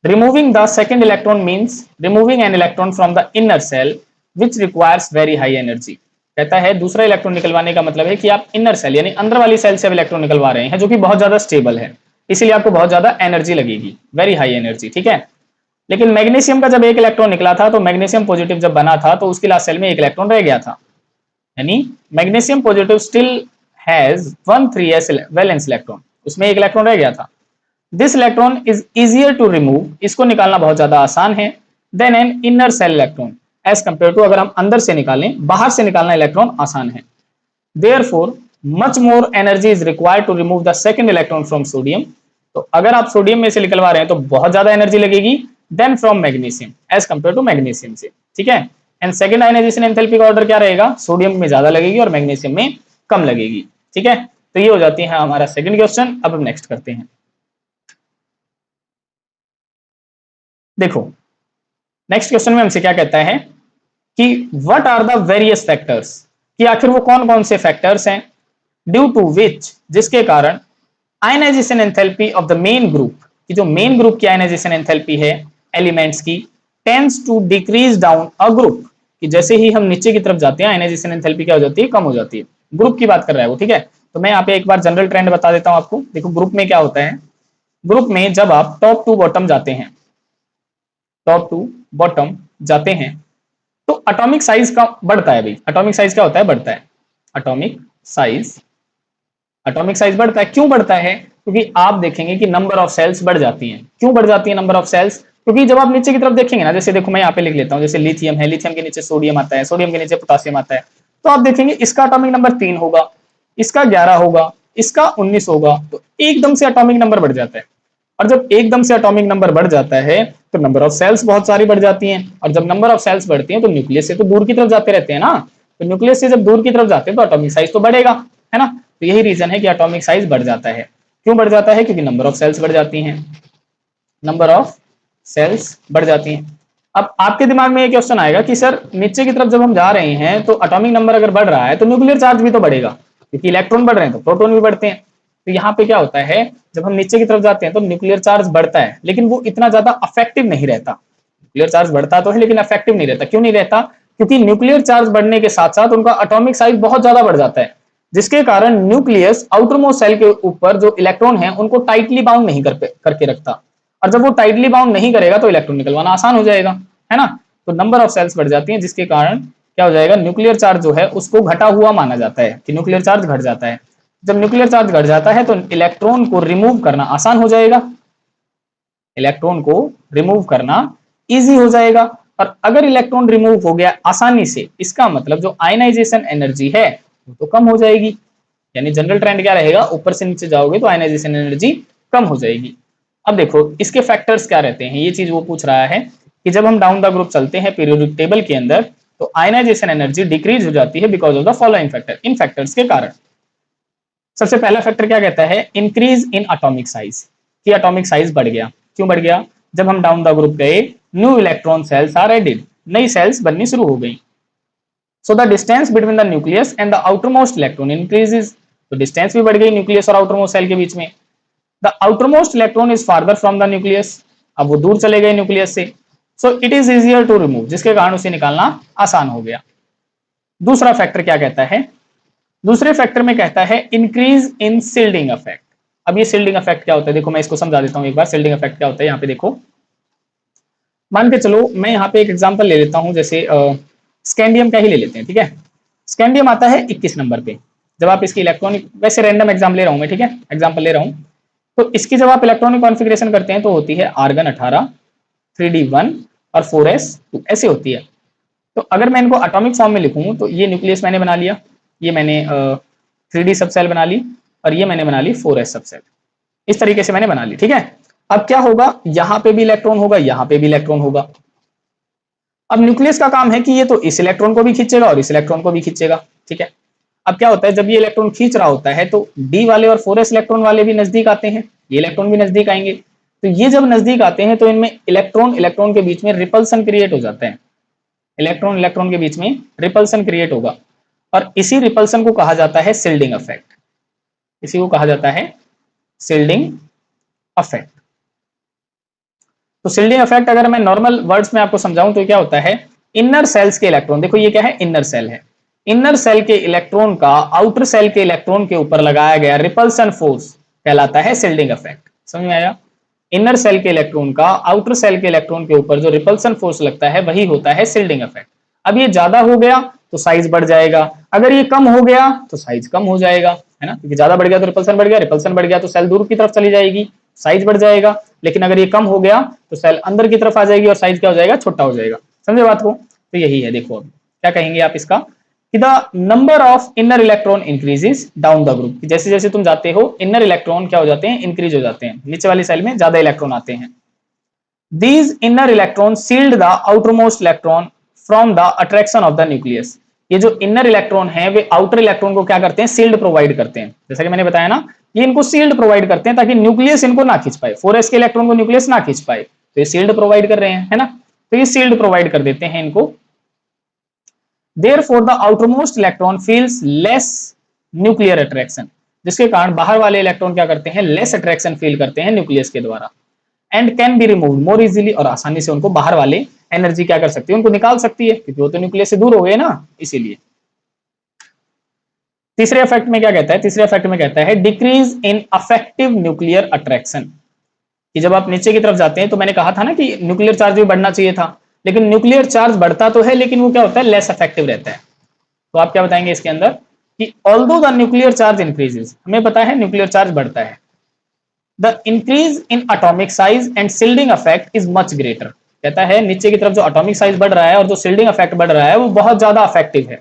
Speaker 1: Removing the second electron means removing an electron from the inner shell which requires very high energy. कहता है दूसरा इलेक्ट्रॉन निकलवाने का मतलब है कि आप इनर सेल यानी अंदर वाली सेल से अब इलेक्ट्रॉन निकलवा रहे हैं, जो कि बहुत ज्यादा स्टेबल है, इसीलिए आपको बहुत ज्यादा एनर्जी लगेगी, वेरी हाई एनर्जी, ठीक है। लेकिन मैग्नीशियम का जब एक इलेक्ट्रॉन निकला था तो मैग्नीशियम पॉजिटिव जब बना था तो उसकी लास्ट सेल में एक इलेक्ट्रॉन रह गया था, यानी magnesium positive still has 1 3s valence electron, उसमें एक इलेक्ट्रॉन रह गया था। This electron is easier to remove, इसको निकालना बहुत ज्यादा आसान है, than an inner shell electron, as compare to अगर हम अंदर से निकालें, बाहर से निकालना इलेक्ट्रॉन आसान है। Therefore, much more energy is required to remove the second electron from sodium. तो अगर आप सोडियम में से निकलवा रहे हैं तो बहुत ज्यादा एनर्जी लगेगी than from magnesium as compare to magnesium से, ठीक है। एंड सेकंड आयनाइजेशन एंथैल्पी का ऑर्डर क्या रहेगा, सोडियम में ज्यादा लगेगी और मैग्नीशियम में कम लगेगी, ठीक है। तो ये हो जाती है हमारा सेकंड क्वेश्चन। अब हम नेक्स्ट करते हैं। देखो नेक्स्ट क्वेश्चन में हमसे क्या कहता है कि what are the various factors, कि आखिर वो कौन कौन से फैक्टर्स हैं ड्यू टू विच, जिसके कारण ionisation enthalpy of the main group, कि जो मेन ग्रुप की आयनाइजेशन एंथैल्पी है एलिमेंट्स की, tends to decrease down a group, कि जैसे ही हम नीचे की तरफ जाते हैं आयनाइजेशन एंथैल्पी क्या हो जाती है, कम हो जाती है। ग्रुप की बात कर रहा है वो, ठीक है। तो मैं यहाँ पे एक बार जनरल ट्रेंड बता देता हूं आपको। देखो ग्रुप में क्या होता है, ग्रुप में जब आप टॉप टू बॉटम जाते हैं, टॉप टू बॉटम जाते हैं तो एटॉमिक साइज का बढ़ता है भाई। एटॉमिक साइज क्या होता है, बढ़ता है। एटॉमिक साइज, एटॉमिक साइज बढ़ता है, क्यों बढ़ता है, क्योंकि आप देखेंगे कि नंबर ऑफ सेल्स बढ़ जाती हैं। क्यों बढ़ जाती है नंबर ऑफ सेल्स, क्योंकि जब आप नीचे की तरफ देखेंगे ना, जैसे देखो मैं यहाँ पे लिख लेता हूँ, जैसे लिथियम है, लिथियम के नीचे सोडियम आता है, सोडियम के नीचे पोटासियम आता है, तो आप देखेंगे इसका एटॉमिक नंबर 3 होगा, इसका 11 होगा, इसका 19 होगा, तो एकदम से एटॉमिक नंबर बढ़ जाता है। और जब एकदम से एटॉमिक नंबर बढ़ जाता है तो नंबर ऑफ सेल्स बहुत सारी बढ़ जाती हैं, और जब नंबर ऑफ सेल्स बढ़ती हैं तो न्यूक्लियस से तो दूर की तरफ जाते रहते हैं ना, तो न्यूक्लियस से जब दूर की तरफ जाते हैं तो एटॉमिक साइज तो बढ़ेगा, है ना। तो यही रीजन है कि एटॉमिक साइज बढ़ जाता है। क्यों बढ़ जाता है, क्योंकि नंबर ऑफ सेल्स बढ़ जाती हैं, नंबर ऑफ सेल्स बढ़ जाती हैं। अब आपके दिमाग में ये क्वेश्चन आएगा कि सर नीचे की तरफ जब हम जा रहे हैं तो एटॉमिक नंबर अगर बढ़ रहा है तो न्यूक्लियर चार्ज भी तो बढ़ेगा, क्योंकि इलेक्ट्रॉन बढ़ रहे हैं तो प्रोटॉन भी बढ़ते हैं। तो यहाँ पे क्या होता है, जब हम नीचे की तरफ जाते हैं तो न्यूक्लियर चार्ज बढ़ता है, लेकिन वो इतना ज्यादा अफेक्टिव नहीं रहता। न्यूक्लियर चार्ज बढ़ता तो है लेकिन अफेक्टिव नहीं रहता। क्यों नहीं रहता, क्योंकि न्यूक्लियर चार्ज बढ़ने के साथ साथ उनका एटॉमिक साइज बहुत ज्यादा बढ़ जाता है, जिसके कारण न्यूक्लियस आउटर मोस्ट सेल के ऊपर जो इलेक्ट्रॉन है उनको टाइटली बाउंड नहीं करके रखता, और जब वो टाइटली बाउंड नहीं करेगा तो इलेक्ट्रॉन निकलवाना आसान हो जाएगा, है ना। तो नंबर ऑफ सेल्स बढ़ जाती हैं, जिसके कारण क्या हो जाएगा, न्यूक्लियर चार्ज जो है उसको घटा हुआ माना जाता है, कि न्यूक्लियर चार्ज घट जाता है। जब न्यूक्लियर चार्ज घट जाता है तो इलेक्ट्रॉन को रिमूव करना आसान हो जाएगा, इलेक्ट्रॉन को रिमूव करना इजी हो जाएगा। और अगर इलेक्ट्रॉन रिमूव हो गया आसानी से, इसका मतलब जो आयनाइजेशन एनर्जी है वो तो कम हो जाएगी, यानी जनरल ट्रेंड क्या रहेगा, ऊपर से नीचे जाओगे तो आयनाइजेशन एनर्जी कम हो जाएगी। अब देखो इसके फैक्टर्स क्या रहते हैं, ये चीज वो पूछ रहा है कि जब हम डाउन द ग्रुप चलते हैं पीरियोडिक टेबल के अंदर तो आयनाइजेशन एनर्जी डिक्रीज हो जाती है because of the following factor, इन फैक्टर्स के कारण। सबसे पहला फैक्टर क्या कहता है, इंक्रीज इन एटॉमिक साइज, कि एटॉमिक साइज बढ़ गया। क्यों बढ़ गया, जब हम डाउन द ग्रुप गए new electron shells are added, नई सेल्स बननी शुरू हो गई। So the distance between the nucleus and the outermost electron increases, तो डिस्टेंस भी बढ़ गई न्यूक्लियस और आउटर मोस्ट सेल के बीच में। The outermost electron is farther from the nucleus, अब वो दूर चले गए न्यूक्लियस से, so it is easier to remove, जिसके कारण उसे निकालना आसान हो गया। दूसरा फैक्टर क्या कहता है, दूसरे फैक्टर में कहता है इंक्रीज इन सिल्डिंग इफेक्ट। अब ये सिल्डिंग इफेक्ट क्या होता है, देखो मैं इसको समझा देता हूं एक बार। सिल्डिंग इफेक्ट क्या होता है, यहाँ पे देखो, मान के चलो मैं यहाँ पे एक एग्जांपल ले लेता हूं, जैसे स्कैंडियम का ही ले लेते हैं, ठीक है। स्कैंडियम आता है 21 नंबर पे। जब आप इसकी इलेक्ट्रॉनिक, वैसे रैंडम एग्जाम ले रहा हूं मैं, ठीक है, एग्जाम्पल ले रहा हूं, तो इसकी जब आप इलेक्ट्रॉनिक कॉन्फ़िगरेशन करते हैं तो होती है आर्गन 18, 3d1 और 4s2 ऐसे होती है। तो अगर मैं इनको एटॉमिक फॉर्म में लिखूं तो ये न्यूक्लियस मैंने बना लिया, ये मैंने 3d सबसेल बना ली, और ये मैंने बना ली 4s सबसेल। इस तरीके से मैंने बना ली, ठीक है। अब क्या होगा, यहां पे भी इलेक्ट्रॉन होगा, यहां पे भी इलेक्ट्रॉन होगा। अब न्यूक्लियस का काम है कि ये तो इस इलेक्ट्रॉन को भी खींचेगा और इस इलेक्ट्रॉन को भी खींचेगा, ठीक है। अब क्या होता है, जब ये इलेक्ट्रॉन खींच रहा होता है तो डी वाले और 4s इलेक्ट्रॉन वाले भी नजदीक आते हैं, ये इलेक्ट्रॉन भी नजदीक आएंगे। तो ये जब नजदीक आते हैं तो इनमें इलेक्ट्रॉन इलेक्ट्रॉन के बीच में रिपल्सन क्रिएट हो जाता है, इलेक्ट्रॉन इलेक्ट्रॉन के बीच में रिपल्सन क्रिएट होगा, और इसी रिपल्सन को कहा जाता है सिल्डिंग इफेक्ट, इसी को कहा जाता है सिल्डिंग इफेक्ट। तो सिल्डिंग इफेक्ट अगर मैं नॉर्मल वर्ड्स में आपको समझाऊं तो क्या होता है, इनर सेल्स के इलेक्ट्रॉन, देखो ये क्या है, इनर सेल है, इनर सेल के इलेक्ट्रॉन का आउटर सेल के इलेक्ट्रॉन के ऊपर लगाया गया रिपल्सन फोर्स कहलाता है शिल्डिंग इफेक्ट। समझ में आया? इनर सेल के इलेक्ट्रॉन का आउटर सेल के इलेक्ट्रॉन के ऊपर जो रिपल्सन फोर्स लगता है वही होता है शिल्डिंग इफेक्ट। अब ये ज्यादा हो गया तो साइज बढ़ जाएगा, अगर ये कम हो गया तो साइज कम हो जाएगा, है ना, क्योंकि ज्यादा बढ़ गया तो रिपल्सन बढ़ गया, रिपल्सन बढ़ गया तो सेल दूर की तरफ चली जाएगी, साइज बढ़ जाएगा। लेकिन अगर ये कम हो गया तो सेल अंदर की तरफ आ जाएगी और साइज क्या हो जाएगा, छोटा हो जाएगा। समझे बात को? तो यही है। देखो अब क्या कहेंगे आप इसका कि the number of inner electron increases down the group, जैसे जैसे तुम जाते हो इनर इलेक्ट्रॉन क्या हो जाते हैं, इंक्रीज हो जाते हैं, नीचे वाली सेल में ज्यादा इलेक्ट्रॉन आते हैं। These inner electrons shield the outermost electron from the attraction of the nucleus। ये जो इनर इलेक्ट्रॉन है वे आउटर इलेक्ट्रॉन को क्या करते हैं, शील्ड प्रोवाइड करते हैं। जैसा कि मैंने बताया ना, ये इनको शील्ड प्रोवाइड करते हैं ताकि न्यूक्लियस इनको ना खींच पाए, 4s के इलेक्ट्रॉन को न्यूक्लियस ना खींच पाए, तो ये शील्ड प्रोवाइड कर रहे हैं, है ना। तो ये शील्ड प्रोवाइड कर देते हैं इनको। Therefore the outermost electron feels less nuclear attraction, जिसके कारण बाहर वाले इलेक्ट्रॉन क्या करते हैं, लेस अट्रैक्शन फील करते हैं न्यूक्लियस के द्वारा। And can be remove more easily, और आसानी से उनको बाहर वाले एनर्जी क्या कर सकती है, उनको निकाल सकती है, क्योंकि वो तो न्यूक्लियस से दूर हो गए ना, इसीलिए। तीसरे इफेक्ट में क्या कहता है, तीसरे इफेक्ट में कहता है decrease in affective nuclear attraction, कि जब आप नीचे की तरफ जाते हैं तो मैंने कहा था ना कि न्यूक्लियर चार्ज भी बढ़ना चाहिए था, लेकिन न्यूक्लियर चार्ज बढ़ता तो है लेकिन वो क्या होता है, लेस इफेक्टिव रहता है। तो आप क्या बताएंगे इसके अंदर कि although the nuclear charge increases, हमें पता है न्यूक्लियर चार्ज बढ़ता है, The increase in atomic size and shielding effect is much greater। कहता है नीचे की तरफ जो एटॉमिक साइज बढ़ रहा है और जो shielding effect बढ़ रहा है वो बहुत ज्यादा अफेक्टिव है।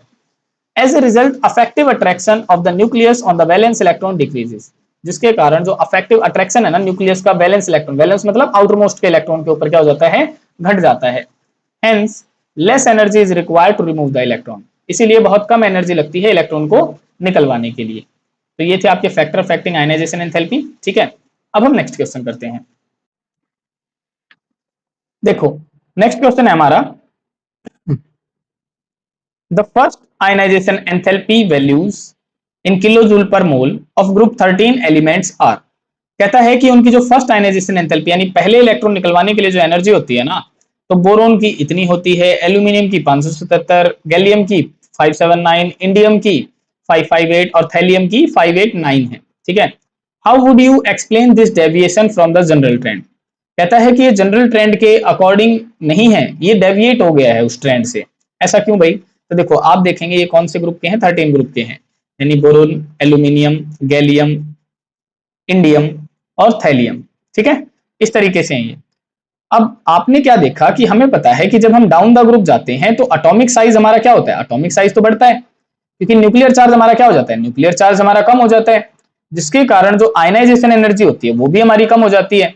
Speaker 1: As a result, effective attraction of the nucleus on the valence electron decreases। जिसके कारण जो अफेक्टिव अट्रैक्शन है ना न्यूक्लियस का वैलेंस इलेक्ट्रॉन, वैलेंस मतलब आउटर मोस्ट के इलेक्ट्रॉन के ऊपर क्या हो जाता है, घट जाता है। Hence, less energy is required to remove the electron। इसीलिए बहुत कम एनर्जी लगती है इलेक्ट्रॉन को निकलवाने के लिए। तो ये थे आपके फैक्टर अफेक्टिंग आयनाइजेशन एंथैल्पी। ठीक है, अब हम नेक्स्ट क्वेश्चन करते हैं। देखो नेक्स्ट क्वेश्चन है हमारा, the first ionisation enthalpy values in kilo joule per mole of group 13 elements are. कहता है कि उनकी जो फर्स्ट आयनाइजेशन एंथैल्पी यानी पहले इलेक्ट्रॉन निकलवाने के लिए जो एनर्जी होती है ना, तो बोरोन की इतनी होती है, एल्यूमिनियम की 577, गैलियम की 579, इंडियम की 558 और थैलियम की 589 है। ठीक है, how would you explain this deviation from the general trend. कहता है कि ये जनरल ट्रेंड के अकॉर्डिंग नहीं है, ये डेविएट हो गया है उस ट्रेंड से। ऐसा क्यों भाई? तो देखो आप देखेंगे ये कौन से ग्रुप के हैं, 13 ग्रुप के हैं, यानी बोरोन, एल्यूमिनियम, गैलियम, इंडियम और थैलियम। ठीक है, इस तरीके से है ये। अब आपने क्या देखा कि हमें पता है कि जब हम डाउन द ग्रुप जाते हैं तो एटॉमिक साइज हमारा क्या होता है, एटॉमिक साइज तो बढ़ता है, क्योंकि न्यूक्लियर चार्ज हमारा क्या हो जाता है, न्यूक्लियर चार्ज हमारा कम हो जाता है, जिसके कारण जो आयनाइजेशन एनर्जी होती है वो भी हमारी कम हो जाती है।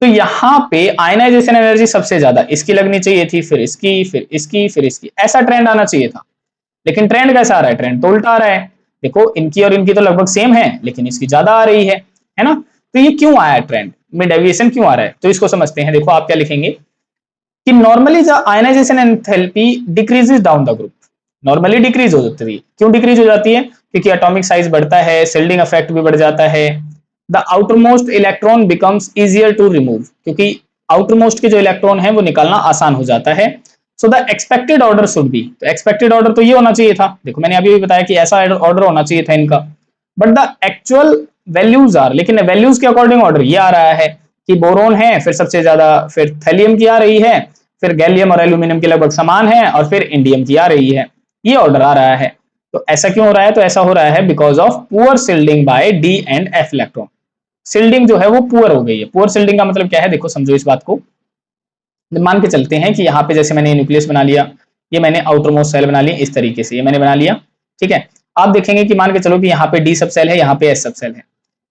Speaker 1: तो यहाँ पे आयनाइजेशन एनर्जी सबसे ज्यादा इसकी लगनी चाहिए थी, फिर इसकी, फिर इसकी, फिर इसकी, ऐसा ट्रेंड आना चाहिए था। लेकिन ट्रेंड कैसा आ रहा है, ट्रेंड तो उल्टा आ रहा है। देखो इनकी और इनकी तो लगभग सेम है लेकिन इसकी ज्यादा आ रही है ना। तो ये क्यों आया, ट्रेंड में डेविएशन क्यों आ रहा है, तो इसको समझते हैं। देखो आप क्या लिखेंगे कि normally the ionisation enthalpy decreases down the group, normally decrease हो जाती है। क्यों डिक्रीज हो जाती है, क्योंकि एटॉमिक साइज बढ़ता है, शिल्डिंग इफेक्ट भी बढ़ जाता है। The outermost electron becomes easier to remove, क्योंकि आउटर मोस्ट के जो इलेक्ट्रॉन है वो निकालना आसान हो जाता है। So the expected order should be, तो एक्सपेक्टेड ऑर्डर तो ये होना चाहिए था, देखो मैंने अभी भी बताया कि ऐसा ऑर्डर होना चाहिए था इनका, but the actual values are, लेकिन वैल्यूज के अकॉर्डिंग ऑर्डर ये आ रहा है कि बोरोन है, फिर सबसे ज्यादा, फिर थैलियम की आ रही है, फिर गैलियम और एल्यूमिनियम के लगभग समान है, और फिर इंडियम की आ रही है, ये ऑर्डर आ रहा है। तो ऐसा क्यों हो रहा है, तो ऐसा हो रहा है because of poor shielding by d and f electron. Shielding जो है वो पुअर हो गई है। पुअर शिल्डिंग का मतलब क्या है, देखो समझो इस बात को। मान के चलते हैं कि यहाँ पे जैसे मैंने न्यूक्लियस बना लिया, ये मैंने आउटर मोस्ट सेल बना लिया, इस तरीके से ये मैंने बना लिया। ठीक है, आप देखेंगे कि मान के चलो कि यहाँ पे डी सब सेल है, यहाँ पे एस सब सेल है,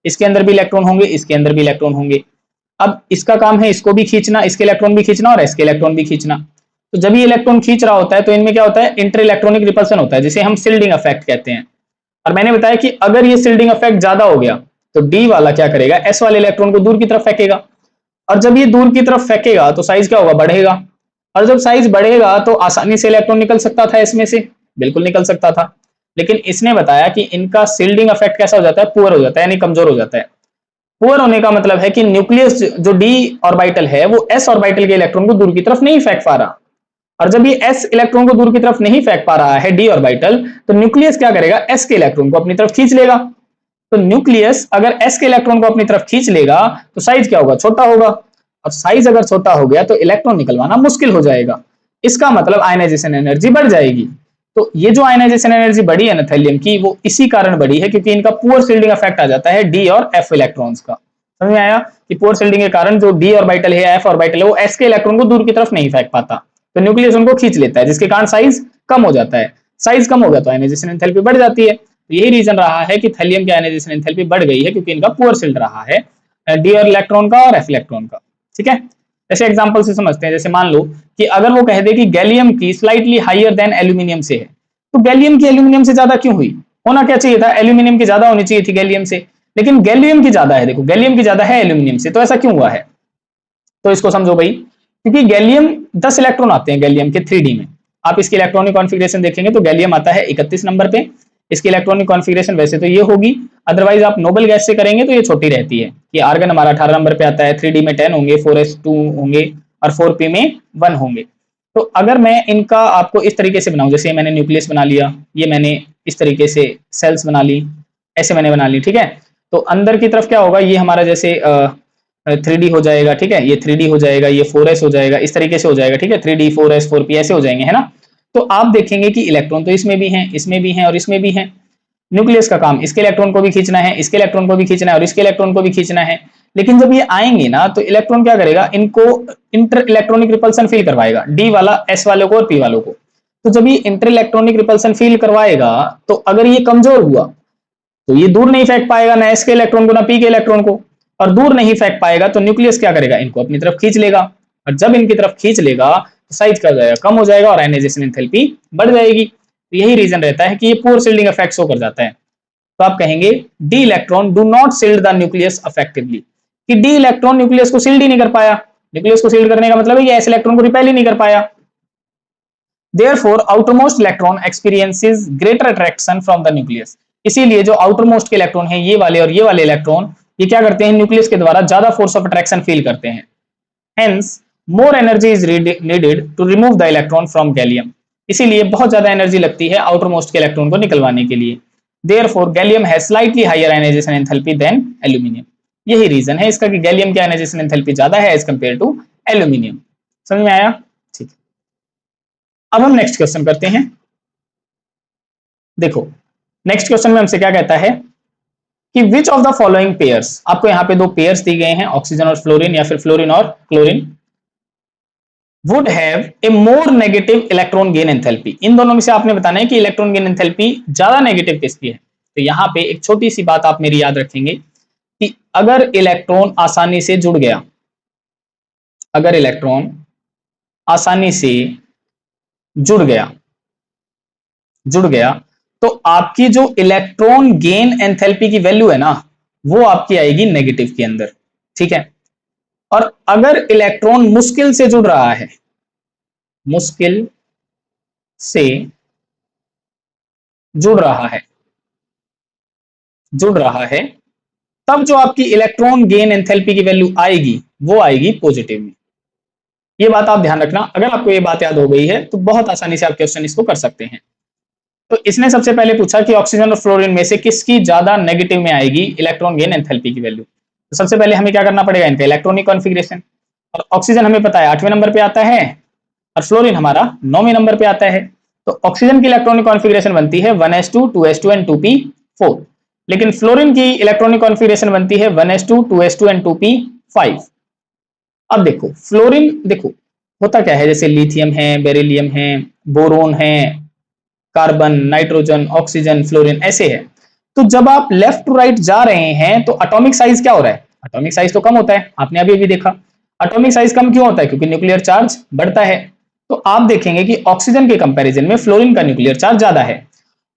Speaker 1: इसके अंदर भी इलेक्ट्रॉन होंगे, इसके अंदर भी इलेक्ट्रॉन होंगे। अब इसका काम है इसको भी खींचना, इसके इलेक्ट्रॉन भी खींचना और इसके इलेक्ट्रॉन भी खींचना। तो जब ये इलेक्ट्रॉन खींच रहा होता है तो इनमें क्या होता है, इंटर इलेक्ट्रॉनिक रिपल्सन होता है, जिसे हम शिल्डिंग इफेक्ट कहते हैं। और मैंने बताया कि अगर ये शिल्डिंग इफेक्ट ज्यादा हो गया तो डी वाला क्या करेगा, एस वाले इलेक्ट्रॉन को दूर की तरफ फेंकेगा, और जब ये दूर की तरफ फेंकेगा तो साइज क्या होगा, बढ़ेगा, और जब साइज बढ़ेगा तो आसानी से इलेक्ट्रॉन निकल सकता था इसमें से, बिल्कुल निकल सकता था। लेकिन इसने बताया कि इनका शिल्डिंग इफेक्ट कैसा हो जाता है, पुअर हो जाता है, यानी कमजोर हो जाता है। पुअर होने का मतलब है कि न्यूक्लियस जो डी ऑर्बिटल है वो एस ऑर्बिटल के इलेक्ट्रॉन को दूर की तरफ नहीं फेंक पा रहा, और जब ये s इलेक्ट्रॉन को दूर की तरफ नहीं फेंक पा रहा है d ऑर्बिटल, तो न्यूक्लियस क्या करेगा, s के इलेक्ट्रॉन को अपनी तरफ खींच लेगा। तो न्यूक्लियस अगर s के इलेक्ट्रॉन को अपनी तरफ खींच लेगा तो साइज क्या होगा, छोटा होगा। और साइज अगर छोटा हो गया तो इलेक्ट्रॉन निकलवाना मुश्किल हो जाएगा। इसका मतलब आयनाइजेशन एनर्जी बढ़ जाएगी। तो ये जो आयनाइजेशन एनर्जी बढ़ी है ना थैलियम की, वो इसी कारण बढ़ी है क्योंकि इनका पुअर शील्डिंग इफेक्ट आ जाता है d और f इलेक्ट्रॉन्स का। समझ में आया कि पुअर शील्डिंग के कारण जो d ऑर्बिटल है, f ऑर्बिटल है, वो s के इलेक्ट्रॉन को दूर की तरफ नहीं फेंक पाता, तो न्यूक्लियस उनको खींच लेता है, जिसके कारण साइज कम हो जाता है। साइज कम हो गया तो आयनाइजेशन एंथैल्पी बढ़ जाती है। तो यही रीजन रहा है कि थैलियम की आयनाइजेशन एंथैल्पी बढ़ गई है, क्योंकि इनका पुअर शील्ड रहा है d और इलेक्ट्रॉन का और f इलेक्ट्रॉन का। ठीक है, ऐसे एग्जांपल से समझते हैं। जैसे मान लो कि अगर वो कह दे कि गैलियम की स्लाइटली हायर देन एल्यूमिनियम से है, तो गैलियम की एल्यूमिनियम से ज्यादा क्यों हुई, होना क्या चाहिए था, एल्यूमिनियम की ज्यादा होनी चाहिए थी गैलियम से, लेकिन गैलियम की ज्यादा है। देखो गैलियम की ज्यादा है एल्यूमिनियम से, तो ऐसा क्यों हुआ है। तो इसको समझो भाई, क्योंकि गैलियम 10 इलेक्ट्रॉन आते हैं गैलियम के 3D में। आप इसकी इलेक्ट्रॉनिक कॉन्फ़िगरेशन देखेंगे तो गैलियम आता है 31 नंबर पे। इसकी इलेक्ट्रॉनिक कॉन्फ़िगरेशन वैसे तो ये होगी, अदरवाइज आप नोबल गैस से करेंगे तो ये छोटी रहती है। कि आर्गन हमारा 18 नंबर पे आता है, 3D में 10 होंगे, 4s2 होंगे और 4p में 1 होंगे। तो अगर मैं इनका आपको इस तरीके से बनाऊं, जैसे मैंने न्यूक्लियस बना लिया, ये मैंने इस तरीके से सेल्स बना ली, ऐसे मैंने बना ली, ठीक है। तो अंदर की तरफ क्या होगा, ये हमारा जैसे 3D हो जाएगा, ठीक है, ये 3D हो जाएगा, ये 4s हो जाएगा, इस तरीके से हो जाएगा, ठीक है, 3D 4s 4p ऐसे हो जाएंगे, है ना। तो आप देखेंगे कि इलेक्ट्रॉन तो इसमें भी हैं, इसमें भी हैं और इसमें भी हैं। न्यूक्लियस का काम इसके इलेक्ट्रॉन को भी खींचना है, इसके इलेक्ट्रॉन को भी खींचना है और इसके इलेक्ट्रॉन को भी खींचना है। लेकिन जब ये आएंगे ना, तो इलेक्ट्रॉन क्या करेगा, इनको इंटर इलेक्ट्रॉनिक रिपल्सन फील करवाएगा, डी वाला एस वालों को और पी वालों को। तो जब ये इंटर इलेक्ट्रॉनिक रिपल्सन फील करवाएगा, तो अगर ये कमजोर हुआ तो ये दूर नहीं फेंक पाएगा ना एस के इलेक्ट्रॉन को ना पी के इलेक्ट्रॉन को, और दूर नहीं फेंक पाएगा तो न्यूक्लियस क्या करेगा, इनको अपनी तरफ खींच लेगा। और जब इनकी तरफ खींच लेगा तो साइज क्या हो जाएगा, कम हो जाएगा और आयनाइजेशन एंथैल्पी बढ़ जाएगी। तो यही रीजन रहता है कि ये पुअर शील्डिंग इफेक्ट शो कर जाता है। तो आप कहेंगे D electron do not shield the nucleus effectively, कि डी इलेक्ट्रॉन न्यूक्लियस को शील्ड ही नहीं कर पाया। न्यूक्लियस को शील्ड करने का मतलब है कि एस इलेक्ट्रॉन को रिपेल ही नहीं कर पाया। Therefore, outermost electron experiences greater attraction from the nucleus. इसीलिए जो आउटरमोस्ट के इलेक्ट्रॉन हैं, ये वाले और ये वाले इलेक्ट्रॉन, ये क्या करते हैं, न्यूक्लियस के द्वारा ज्यादा फोर्स ऑफ अट्रैक्शन फील करते हैं। Hence, more energy is needed to remove the electron from gallium. इसीलिए बहुत ज्यादा एनर्जी लगती है आउटरमोस्ट के इलेक्ट्रॉन को निकलवाने के लिए। Therefore, gallium has slightly higher ionization enthalpy than aluminium. यही रीजन है इसका कि गैलियम की आयनाइजेशन एंथैल्पी ज्यादा है एज कंपेयर टू एल्यूमिनियम। समझ में आया, ठीक। अब हम नेक्स्ट क्वेश्चन करते हैं। देखो नेक्स्ट क्वेश्चन में हमसे क्या कहता है कि which of the following pairs, आपको यहाँ पे दो पेयर्स दी गए हैं, ऑक्सीजन और फ्लोरीन या फिर फ्लोरीन और chlorine, would have a more negative electron gain enthalpy. इन दोनों में से आपने बताना है कि इलेक्ट्रॉन गेन एंथैल्पी ज्यादा नेगेटिव किसकी है। तो यहाँ पे एक छोटी सी बात आप मेरी याद रखेंगे कि अगर इलेक्ट्रॉन आसानी से जुड़ गया, अगर इलेक्ट्रॉन आसानी से जुड़ गया तो आपकी जो इलेक्ट्रॉन गेन एंथैल्पी की वैल्यू है ना, वो आपकी आएगी नेगेटिव के अंदर, ठीक है। और अगर इलेक्ट्रॉन मुश्किल से जुड़ रहा है, मुश्किल से जुड़ रहा है, तब जो आपकी इलेक्ट्रॉन गेन एंथैल्पी की वैल्यू आएगी वो आएगी पॉजिटिव में। ये बात आप ध्यान रखना, अगर आपको ये बात याद हो गई है तो बहुत आसानी से आप क्वेश्चन इसको कर सकते हैं। तो इसने सबसे पहले पूछा कि ऑक्सीजन और फ्लोरीन में से किसकी ज्यादा नेगेटिव में आएगी इलेक्ट्रॉन गेन एंथैल्पी की वैल्यू। तो सबसे पहले हमें क्या करना पड़ेगा, इनका इलेक्ट्रॉनिक कॉन्फ़िगरेशन। और ऑक्सीजन हमें पता है 8वें नंबर पे आता है और फ्लोरीन हमारा 9वें नंबर पे आता है। तो ऑक्सीजन की इलेक्ट्रॉनिक कॉन्फ़िगरेशन बनती है 1s2 2s2 एंड 2p4, लेकिन फ्लोरीन की इलेक्ट्रॉनिक कॉन्फ़िगरेशन बनती है 1s2 2s2 एंड 2p5। अब देखो फ्लोरीन, देखो होता क्या है, जैसे लिथियम है, बेरिलियम है, बोरोन है, कार्बन, नाइट्रोजन, ऑक्सीजन, फ्लोरीन ऐसे है। तो जब आप लेफ्ट टू राइट जा रहे हैं तो एटॉमिक साइज क्या हो रहा है, एटॉमिक साइज तो कम होता है। आपने अभी भी देखा एटॉमिक साइज कम क्यों होता है, क्योंकि न्यूक्लियर चार्ज बढ़ता है। तो आप देखेंगे कि ऑक्सीजन के कंपैरिजन में फ्लोरीन का न्यूक्लियर चार्ज ज्यादा है।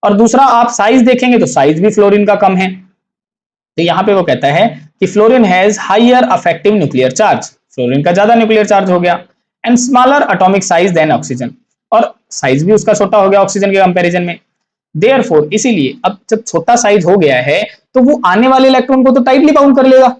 Speaker 1: और दूसरा आप साइज देखेंगे तो साइज भी फ्लोरीन का कम है। तो यहां पे वो कहता है कि fluorine has higher effective nuclear charge, fluorine का ज्यादा न्यूक्लियर चार्ज हो गया, and smaller atomic size than oxygen, और साइज भी उसका छोटा हो गया ऑक्सीजन के कंपैरिजन में। देयरफॉर इसीलिए अब जब छोटा साइज हो गया है तो वो आने वाले इलेक्ट्रॉन को तो टाइटली बाउंड कर लेगा।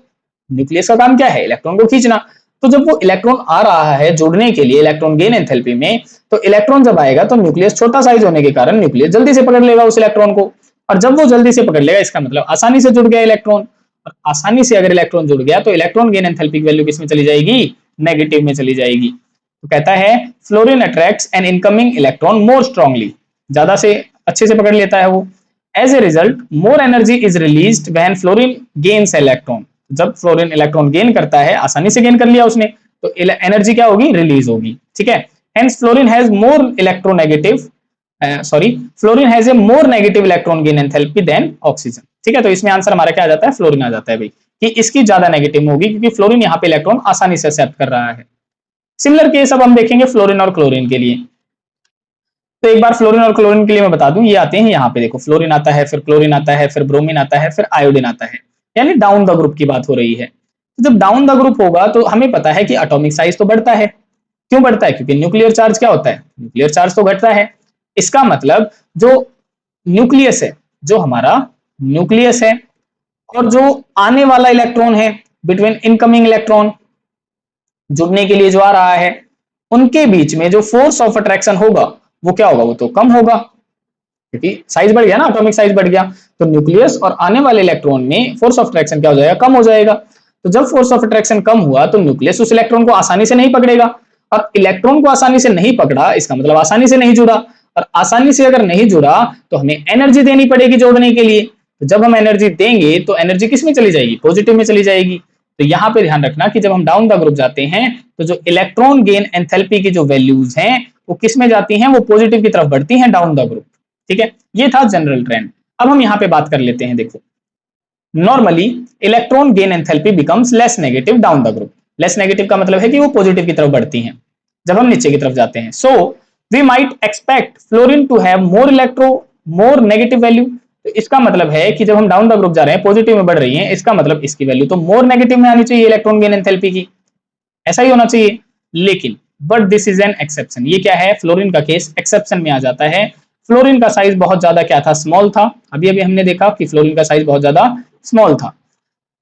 Speaker 1: न्यूक्लियस का काम क्या है, इलेक्ट्रॉन को खींचना। तो जब वो इलेक्ट्रॉन आ रहा है जुड़ने के लिए इलेक्ट्रॉन गेन एंथैल्पी में, तो इलेक्ट्रॉन जब आएगा तो न्यूक्लियस छोटा साइज होने के कारण न्यूक्लियस जल्दी से पकड़ लेगा उस इलेक्ट्रॉन को, और जब वो जल्दी से पकड़ लेगा इसका मतलब आसानी से जुड़ गया इलेक्ट्रॉन, और आसानी से अगर इलेक्ट्रॉन जुड़ गया तो इलेक्ट्रॉन गेन एंथैल्पी की वैल्यू किस में चली जाएगी, नेगेटिव में चली जाएगी। तो कहता है fluorine attracts an incoming electron more strongly, ज्यादा से अच्छे से पकड़ लेता है वो। As a result more energy is released when fluorine gains electron, जब फ्लोरीन इलेक्ट्रॉन गेन करता है, आसानी से गेन कर लिया उसने, तो एनर्जी क्या होगी, रिलीज होगी, ठीक है। Hence fluorine has more electronegative fluorine has a more negative electron gain enthalpy than oxygen, ठीक है। तो इसमें आंसर हमारा क्या आ जाता है, फ्लोरीन आ जाता है भाई, कि इसकी ज्यादा नेगेटिव होगी क्योंकि फ्लोरीन यहाँ पे इलेक्ट्रॉन आसानी से एक्सेप्ट कर रहा है। सिमिलर केस अब हम देखेंगे फ्लोरीन और क्लोरीन के लिए। तो एक बार फ्लोरीन और क्लोरीन के लिए मैं बता दूं, ये आते हैं यहाँ पे, देखो फ्लोरीन आता है, फिर क्लोरीन आता है, फिर ब्रोमीन आता है, फिर आयोडीन आता है, यानी डाउन द ग्रुप की बात हो रही है। तो जब डाउन द ग्रुप होगा तो हमें पता है कि एटॉमिक साइज तो बढ़ता है। क्यों बढ़ता है, क्योंकि न्यूक्लियर चार्ज क्या होता है, न्यूक्लियर चार्ज तो घटता है। इसका मतलब जो न्यूक्लियस है, जो हमारा न्यूक्लियस है और जो आने वाला इलेक्ट्रॉन है, बिटवीन इनकमिंग इलेक्ट्रॉन जुड़ने के लिए जो आ रहा है, उनके बीच में जो फोर्स ऑफ अट्रैक्शन होगा वो क्या होगा, वो तो कम होगा, क्योंकि साइज बढ़ गया ना, एटॉमिक साइज बढ़ गया, तो न्यूक्लियस और आने वाले इलेक्ट्रॉन में फोर्स ऑफ अट्रैक्शन क्या हो जाएगा, कम हो जाएगा। तो जब फोर्स ऑफ अट्रैक्शन कम हुआ तो न्यूक्लियस उस इलेक्ट्रॉन को आसानी से नहीं पकड़ेगा, और इलेक्ट्रॉन को आसानी से नहीं पकड़ा इसका मतलब आसानी से नहीं जुड़ा, और आसानी से अगर नहीं जुड़ा तो हमें एनर्जी देनी पड़ेगी जोड़ने के लिए। तो जब हम एनर्जी देंगे तो एनर्जी किस में चली जाएगी, पॉजिटिव में चली जाएगी। तो यहाँ पे ध्यान रखना कि जब हम डाउन द ग्रुप जाते हैं तो जो इलेक्ट्रॉन गेन एंथैल्पी की जो वैल्यूज हैं वो किस में जाती हैं, वो पॉजिटिव की तरफ बढ़ती हैं डाउन द ग्रुप, ठीक है। ये था जनरल ट्रेंड। अब हम यहाँ पे बात कर लेते हैं, देखो normally electron gain enthalpy becomes less negative down the group. Less negative का मतलब है कि वो पॉजिटिव की तरफ बढ़ती हैं जब हम नीचे की तरफ जाते हैं। So we might expect fluorine to have more negative value. तो इसका मतलब है कि जब हम डाउन द ग्रुप जा रहे हैं, पॉजिटिव में बढ़ रही है, इसका मतलब इसकी वैल्यू तो मोर नेगेटिव में आनी चाहिए इलेक्ट्रॉन गेन एंथैल्पी की, ऐसा ही होना चाहिए। लेकिन but this is an exception, ये क्या है, फ्लोरीन का केस एक्सेप्शन में आ जाता है। फ्लोरीन का साइज बहुत ज्यादा क्या था, स्मॉल था। अभी अभी हमने देखा कि फ्लोरीन का साइज बहुत ज्यादा स्मॉल था।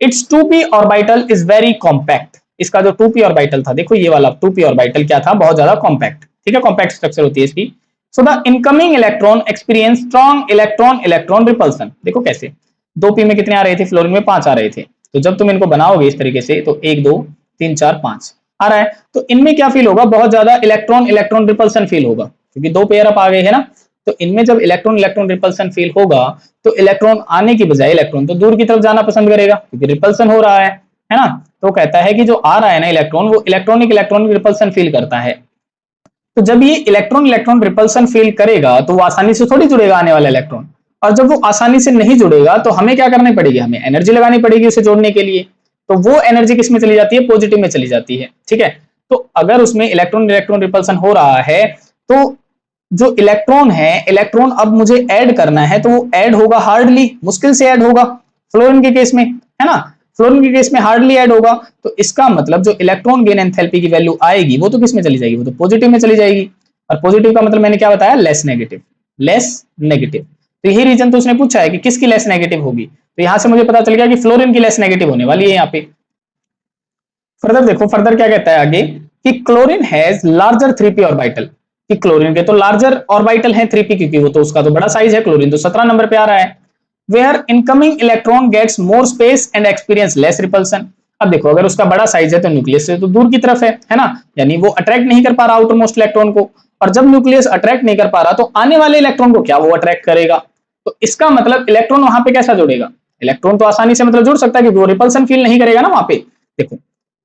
Speaker 1: It's 2p orbital is very compact. इसका जो 2p ऑर्बिटल था, देखो ये वाला 2p ऑर्बिटल क्या था, बहुत ज्यादा कॉम्पैक्ट, ठीक है, कॉम्पैक्ट स्ट्रक्चर होती है इसकी। So the incoming electron experience strong electron electron repulsion. देखो कैसे, 2p में कितने आ रहे थे, फ्लोरीन में 5 आ रहे थे। तो जब तुम इनको बनाओगे इस तरीके से तो 1 2 3 4 5 आ रहा है, तो इनमें क्या फील होगा, बहुत ज्यादा इलेक्ट्रॉन इलेक्ट्रॉन रिपल्सन फील होगा, क्योंकि 2 पेयर अप आ गए हैं ना। तो इनमें जब इलेक्ट्रॉन इलेक्ट्रॉन रिपल्सन फील होगा तो इलेक्ट्रॉन आने की बजाय इलेक्ट्रॉन तो दूर की तरफ जाना पसंद करेगा, क्योंकि रिपल्सन हो रहा है ना। तो कहता है कि जो आ रहा है ना इलेक्ट्रॉन, वो इलेक्ट्रॉनिक इलेक्ट्रॉनिक रिपल्सन फील करता है। तो जब ये इलेक्ट्रॉन इलेक्ट्रॉन रिपल्सन फील करेगा तो वो आसानी से थोड़ी जुड़ेगा आने वाला इलेक्ट्रॉन, और जब वो आसानी से नहीं जुड़ेगा तो हमें क्या करनी पड़ेगी, हमें एनर्जी लगानी पड़ेगी उसे जोड़ने के लिए। तो वो एनर्जी किस में चली जाती है, पॉजिटिव में चली जाती है, ठीक है। तो अगर उसमें इलेक्ट्रॉन इलेक्ट्रॉन रिपल्सन हो रहा है तो जो इलेक्ट्रॉन है, इलेक्ट्रॉन अब मुझे ऐड करना है तो वो ऐड होगा हार्डली, मुश्किल से ऐड होगा फ्लोरीन के केस में, है ना। फ्लोरीन के केस में हार्डली ऐड होगा, तो इसका मतलब जो इलेक्ट्रॉन गेन एंथैल्पी की वैल्यू आएगी वो तो किस में चली जाएगी, वो तो पॉजिटिव में चली जाएगी। और पॉजिटिव का मतलब मैंने क्या बताया, लेस नेगेटिव, लेस नेगेटिव। तो यही रीजन तो उसने पूछा है कि किसकी लेस नेगेटिव होगी, तो यहां से मुझे पता चल गया कि फ्लोरीन की लेस नेगेटिव होने वाली है यहाँ पे। फर्दर देखो, फर्दर क्या कहता है आगे, कि chlorine has larger 3p orbital, कि क्लोरीन के तो लार्जर ऑर्बिटल है 3p, क्योंकि वो तो उसका तो बड़ा साइज है, क्लोरीन तो 17 नंबर पे आ रहा है। Where incoming electron gets more space and experience less repulsion. अब देखो अगर उसका बड़ा साइज है तो न्यूक्लियस से तो दूर की तरफ है ना, यानी वो अट्रैक्ट नहीं कर पा रहा आउटर मोस्ट इलेक्ट्रॉन को, और जब न्यूक्लियस अट्रैक्ट नहीं कर पा रहा तो आने वाले इलेक्ट्रॉन को क्या वो अट्रैक्ट करेगा। तो इसका मतलब इलेक्ट्रॉन वहां पे कैसा जुड़ेगा, इलेक्ट्रॉन तो आसानी से मतलब जुड़ सकता है क्योंकि वो रिपल्सन फील नहीं करेगा ना वहां पे। देखो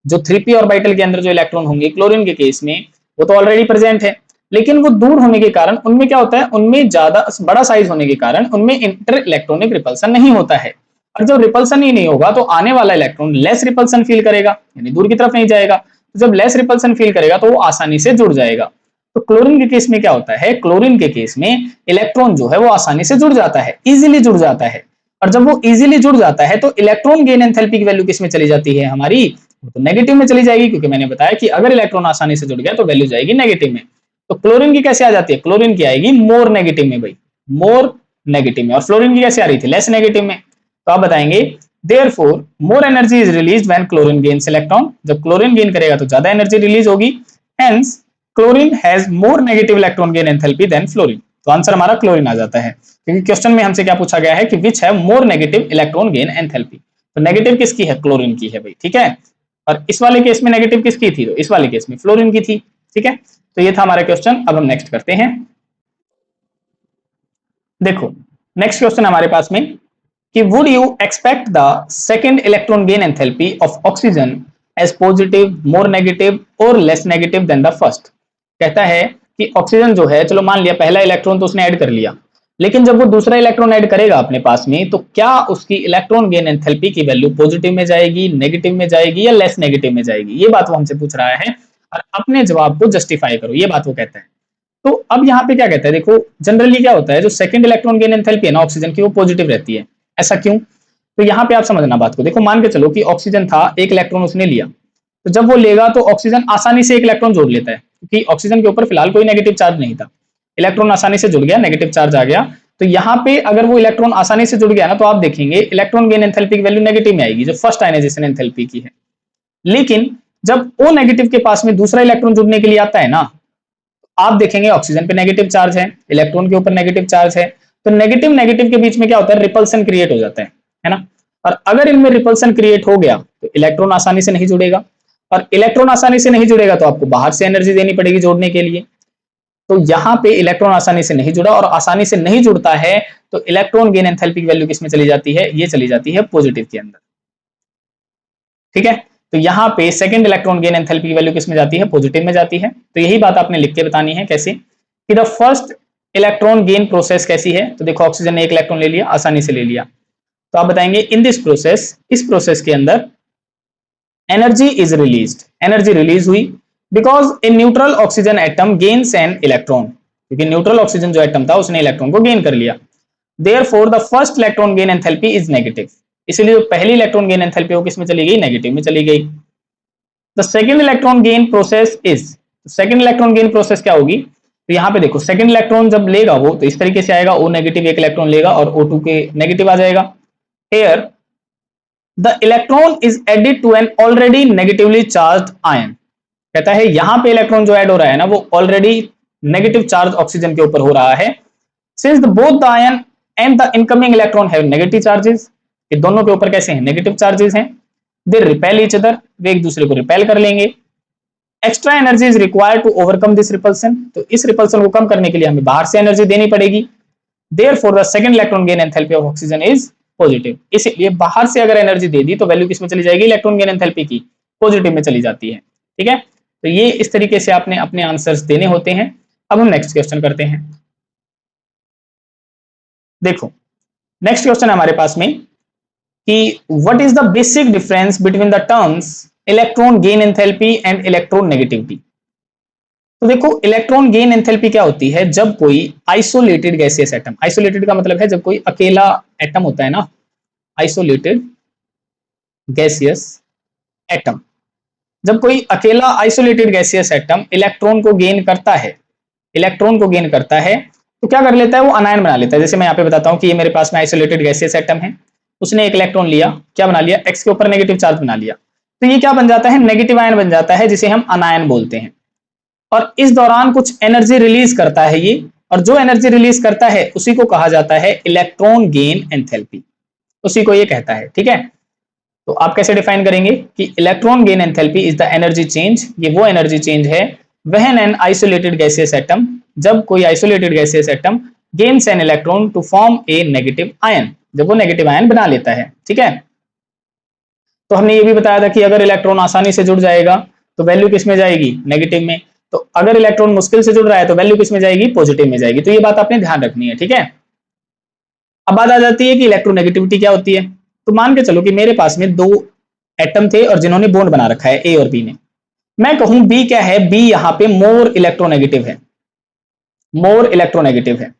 Speaker 1: जो 3p ऑर्बिटल के अंदर जो इलेक्ट्रॉन होंगे क्लोरीन के केस में, वो तो ऑलरेडी प्रेजेंट है, लेकिन वो दूर होने के कारण उनमें क्या होता है, उनमें ज्यादा बड़ा साइज होने के कारण उनमें इंटर इलेक्ट्रॉनिक रिपल्सन नहीं होता है। और जब रिपल्सन ही नहीं होगा तो आने वाला इलेक्ट्रॉन लेस रिपल्सन फील करेगा, यानी दूर की तरफ नहीं जाएगा। तो जब लेस रिपल्सन फील करेगा तो वो आसानी से जुड़ जाएगा। तो क्लोरीन के केस में क्या होता है, क्लोरीन के केस में इलेक्ट्रॉन जो है वो आसानी से जुड़ जाता है, इजीली जुड़ जाता है। और जब वो इजीली जुड़ जाता है तो इलेक्ट्रॉन गेन एंथैल्पी की वैल्यू किस में चली जाती है हमारी, तो नेगेटिव में चली जाएगी, क्योंकि मैंने बताया कि अगर इलेक्ट्रॉन आसानी से जुड़ गया तो वैल्यू जाएगी नेगेटिव में। तो क्लोरीन की कैसे आ जाती है, क्लोरीन की आएगी मोर नेगेटिव में भाई, मोर नेगेटिव में, और फ्लोरीन की कैसे आ रही थी, लेस नेगेटिव में। तो आप बताएंगे Therefore, more energy is released when chlorine gains electron. जब क्लोरीन गेन करेगा तो ज्यादा एनर्जी रिलीज होगी. Hence, chlorine has more negative electron gain enthalpy than fluorine. तो आंसर हमारा क्लोरीन आ जाता है, क्योंकि क्वेश्चन में हमसे क्या पूछा गया है कि which have more negative electron gain enthalpy. तो नेगेटिव किसकी है? क्लोरीन की है भाई. ठीक है, और इस वाले केस में नेगेटिव किसकी थी? तो इस वाले केस में फ्लोरीन की थी. ठीक है, तो ये था हमारा क्वेश्चन. अब हम नेक्स्ट करते हैं. देखो नेक्स्ट क्वेश्चन हमारे पास में कि would you expect the second electron gain enthalpy of oxygen as positive, more negative or less negative than the first. कहता है कि ऑक्सीजन जो है, चलो मान लिया पहला इलेक्ट्रॉन तो उसने ऐड कर लिया, लेकिन जब वो दूसरा इलेक्ट्रॉन ऐड करेगा अपने पास में, तो क्या उसकी इलेक्ट्रॉन गेन एंथैल्पी की वैल्यू पॉजिटिव में जाएगी, नेगेटिव में जाएगी या लेस नेगेटिव में जाएगी? ये बात वो हमसे पूछ रहा है और अपने जवाब को जस्टिफाई करो, ये बात वो कहता है. तो अब यहाँ पे क्या कहता है, देखो जनरली क्या होता है, जो सेकंड इलेक्ट्रॉन गेन एंथैल्पी है ना ऑक्सीजन की, वो पॉजिटिव रहती है. ऐसा क्यों? तो यहाँ पे आप समझना बात को. देखो मान के चलो कि ऑक्सीजन था, एक इलेक्ट्रॉन उसने लिया, तो जब वो लेगा तो ऑक्सीजन आसानी से एक इलेक्ट्रॉन जोड़ लेता है, क्योंकि ऑक्सीजन के ऊपर फिलहाल कोई नेगेटिव चार्ज नहीं था. इलेक्ट्रॉन आसानी से जुड़ गया, नेगेटिव चार्ज आ गया. तो यहाँ पे अगर वो इलेक्ट्रॉन आसानी से जुड़ गया ना, तो आप देखेंगे इलेक्ट्रॉन गेन एंथैल्पी की वैल्यू नेगेटिव में आएगी, जो फर्स्ट आयनाइजेशन एंथैल्पी की है. लेकिन जब ओ नेगेटिव के पास में दूसरा इलेक्ट्रॉन जुड़ने के लिए आता है ना, आप देखेंगे ऑक्सीजन पे नेगेटिव चार्ज है, इलेक्ट्रॉन के ऊपर नेगेटिव चार्ज है, तो नेगेटिव नेगेटिव के बीच में क्या होता है? रिपल्सन क्रिएट हो जाता है ना. और अगर इनमें रिपल्सन क्रिएट हो गया तो इलेक्ट्रॉन आसानी से नहीं जुड़ेगा, और इलेक्ट्रॉन आसानी से नहीं जुड़ेगा तो आपको बाहर से एनर्जी देनी पड़ेगी जोड़ने के लिए. तो यहाँ पे इलेक्ट्रॉन आसानी से नहीं जुड़ा, और आसानी से नहीं जुड़ता है तो इलेक्ट्रॉन गेन एंथैल्पी की वैल्यू किसमें चली जाती है? ये चली जाती है पॉजिटिव के अंदर. ठीक है, तो यहाँ पे सेकंड इलेक्ट्रॉन गेन एंथैल्पी की वैल्यू किसमें जाती है? पॉजिटिव में जाती है. तो यही बात आपने लिख के बतानी है. कैसे? कि the first electron gain process कैसी है? तो देखो ऑक्सीजन ने एक इलेक्ट्रॉन ले लिया, आसानी से ले लिया, तो आप बताएंगे इन दिस प्रोसेस, इस प्रोसेस के अंदर energy is released, energy release हुई because a neutral oxygen atom gains an electron, क्योंकि न्यूट्रल ऑक्सीजन जो एटम था उसने इलेक्ट्रॉन को गेन कर लिया. Therefore the first electron gain enthalpy is negative, इसलिए जो पहली इलेक्ट्रॉन गेन एंथैल्पी वो किसमें चली गई? नेगेटिव में चली गई. The second electron gain process is, second electron gain process क्या होगी? तो यहाँ पे देखो सेकंड इलेक्ट्रॉन जब लेगा वो तो इस तरीके से आएगा, O नेगेटिव एक इलेक्ट्रॉन लेगा और O2 के नेगेटिव आ जाएगा. Here the electron is added to an already negatively charged ion. कहता है यहाँ पे इलेक्ट्रॉन जो ऐड हो रहा है ना, वो ऑलरेडी नेगेटिव चार्ज ऑक्सीजन के ऊपर हो रहा है. Since both the ion and the incoming electron have negative charges, ये दोनों के ऊपर कैसे हैं? नेगेटिव चार्जेस हैं. दे रिपेल ईच अदर, वे एक दूसरे को रिपेल कर लेंगे. Extra energy is required to overcome this repulsion, तो इस रिपल्सन को कम करने के लिए हमें बाहर से एनर्जी देनी पड़ेगी. Therefore the second electron gain enthalpy of oxygen is positive, इसलिए बाहर से अगर एनर्जी दे दी तो वैल्यू किसमें चली जाएगी? इलेक्ट्रॉन गेन एंथैल्पी की पॉजिटिव में चली जाती है. ठीक है, तो ये इस तरीके से आपने अपने आंसर्स देने होते हैं. अब हम नेक्स्ट क्वेश्चन करते हैं. देखो नेक्स्ट क्वेश्चन हमारे पास में कि what is the basic difference between the terms electron gain enthalpy and electron negativity. तो देखो इलेक्ट्रॉन गेन एंथैल्पी क्या होती है? जब कोई आइसोलेटेड गैसियस एटम, आइसोलेटेड का मतलब है जब कोई अकेला एटम होता है ना, आइसोलेटेड गैसियस एटम, जब कोई अकेला आइसोलेटेड गैसियस एटम इलेक्ट्रॉन को गेन करता है, इलेक्ट्रॉन को गेन करता है, तो क्या कर लेता है? वो अनायन बना लेता है. जैसे मैं यहाँ पे बताता हूँ कि ये मेरे पास में आइसोलेटेड गैसियस एटम है, उसने एक इलेक्ट्रॉन लिया, क्या बना लिया? एक्स के ऊपर नेगेटिव चार्ज बना लिया, तो ये क्या बन जाता है? नेगेटिव आयन बन जाता है, जिसे हम अनायन बोलते हैं. और इस दौरान कुछ एनर्जी रिलीज करता है ये, और जो एनर्जी रिलीज करता है उसी को कहा जाता है इलेक्ट्रॉन गेन एंथैल्पी, उसी को ये कहता है. ठीक है, तो आप कैसे डिफाइन करेंगे कि electron gain enthalpy is the energy change, ये वो एनर्जी चेंज है when an isolated gaseous atom, जब कोई isolated gaseous atom gains an electron to form a negative ion, जब वो नेगेटिव आयन बना लेता है. ठीक है, तो हमने ये भी बताया था कि अगर इलेक्ट्रॉन आसानी से जुड़ जाएगा तो वैल्यू किस में जाएगी? नेगेटिव में. तो अगर इलेक्ट्रॉन मुश्किल से जुड़ रहा है तो वैल्यू किस में जाएगी? पॉजिटिव में जाएगी. तो ये बात आपने ध्यान रखनी है. ठीक है, अब बात आ जाती है कि इलेक्ट्रोनेगेटिविटी क्या होती है. तो मान के चलो कि मेरे पास में दो एटम थे और जिन्होंने बॉन्ड बना रखा है ए और बी ने. मैं कहूं बी क्या है? बी यहां पे मोर इलेक्ट्रोनेगेटिव है, मोर इलेक्ट्रोनेगेटिव है.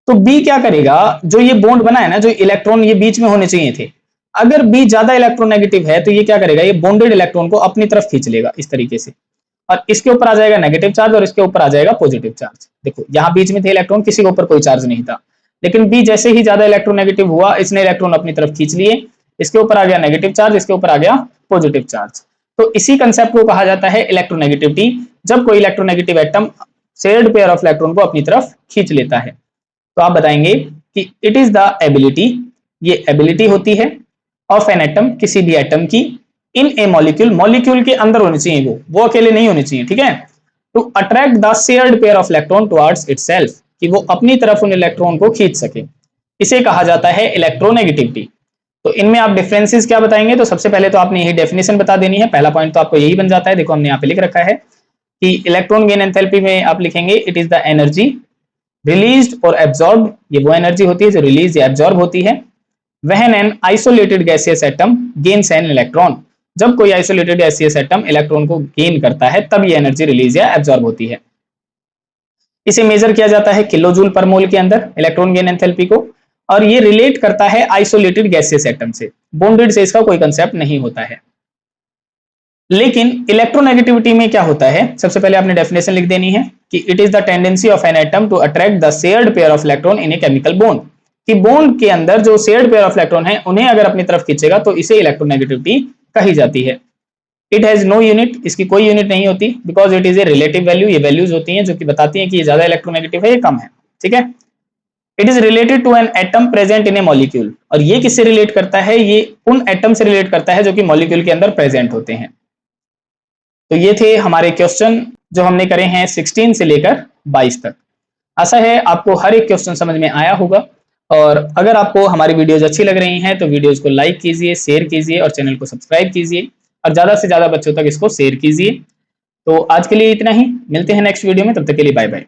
Speaker 1: तो बी क्या करेगा? जो ये बॉन्ड बना है ना, जो इलेक्ट्रॉन ये बीच में होने चाहिए थे, अगर बी ज्यादा इलेक्ट्रोनेगेटिव है तो ये क्या करेगा? ये बॉन्डेड इलेक्ट्रॉन को अपनी तरफ खींच लेगा इस तरीके से, और इसके ऊपर आ जाएगा नेगेटिव चार्ज और इसके ऊपर आ जाएगा पॉजिटिव चार्ज. देखो यहां बीच में थे इलेक्ट्रॉन, किसी के ऊपर कोई चार्ज नहीं था, लेकिन बी जैसे ही ज्यादा इलेक्ट्रोनेगेटिव हुआ, इसने इलेक्ट्रॉन अपनी तरफ खींच लिए, इसके ऊपर आ गया नेगेटिव चार्ज, इसके ऊपर आ गया पॉजिटिव चार्ज। तो इसी कंसेप्ट को कहा जाता है इलेक्ट्रोनेगेटिविटी, जब कोई electronegative atom shared pair of electron को अपनी तरफ खींच लेता है। तो आप बताएंगे कि इट इज द एबिलिटी, ये एबिलिटी होती है ऑफ एन एटम, किसी भी एटम की, इन ए मॉलिक्यूल, मॉलिक्यूल के अंदर होनी चाहिए, वो अकेले नहीं होनी चाहिए, ठीक है, to attract the shared pair of electron towards itself, कि वो अपनी तरफ उन इलेक्ट्रॉन को खींच सके, इसे कहा जाता है इलेक्ट्रोनेगेटिविटी। तो इनमें आप डिफरेंसेस क्या बताएंगे, तो सबसे पहले तो आपने यही डेफिनेशन बता देनी है, पहला पॉइंट तो आपको यही बन जाता है, देखो हमने यहाँ पे लिख रखा है कि इलेक्ट्रॉन गेन एंथैल्पी में आप लिखेंगे it is the energy released और एब्जॉर्ब्ड, ये वो एनर्जी होती है जो रिलीज या एब्जॉर्ब होती है, when an isolated gaseous atom gains an electron, जब कोई आइसोलेटेड गैसियस एटम इलेक्ट्रॉन को गेन करता है तब ये एनर्जी रिलीज या एब्जॉर्ब होती है। इसे मेजर किया जाता है किलो जूल पर मोल के अंदर इलेक्ट्रॉन गेन एंथैल्पी को, और ये रिलेट करता है आइसोलेटेड गैसियस एटम से, बॉन्डेड से इसका कोई कंसेप्ट नहीं होता है। लेकिन इलेक्ट्रोनेगेटिविटी में क्या होता है, सबसे पहले आपने डेफिनेशन लिख देनी है कि it is the tendency of an atom to attract the shared pair of electron in a chemical bond, कि बॉन्ड के अंदर जो शेयर्ड पेयर ऑफ इलेक्ट्रॉन है उन्हें अगर अपनी तरफ खींचेगा तो इसे इलेक्ट्रोनेगेटिविटी कही जाती है। इट हैज नो यूनिट, इसकी कोई यूनिट नहीं होती, because it is a relative value, ये वैल्यूज होती हैं जो कि बताती हैं कि ये ज्यादा इलेक्ट्रोनेगेटिव है, ये कम है, ठीक है। It is related to an atom present in a molecule, और ये किससे रिलेट करता है, ये उन एटम से रिलेट करता है जो कि मॉलिक्यूल के अंदर प्रेजेंट होते हैं। तो ये थे हमारे क्वेश्चन जो हमने करे हैं 16 से लेकर 22 तक। आशा है आपको हर एक क्वेश्चन समझ में आया होगा, और अगर आपको हमारी वीडियोज अच्छी लग रही हैं तो वीडियोज को लाइक कीजिए, शेयर कीजिए और चैनल को सब्सक्राइब कीजिए, और ज्यादा से ज्यादा बच्चों तक इसको शेयर कीजिए। तो आज के लिए इतना ही, मिलते हैं नेक्स्ट वीडियो में, तब तक के लिए बाय बाय।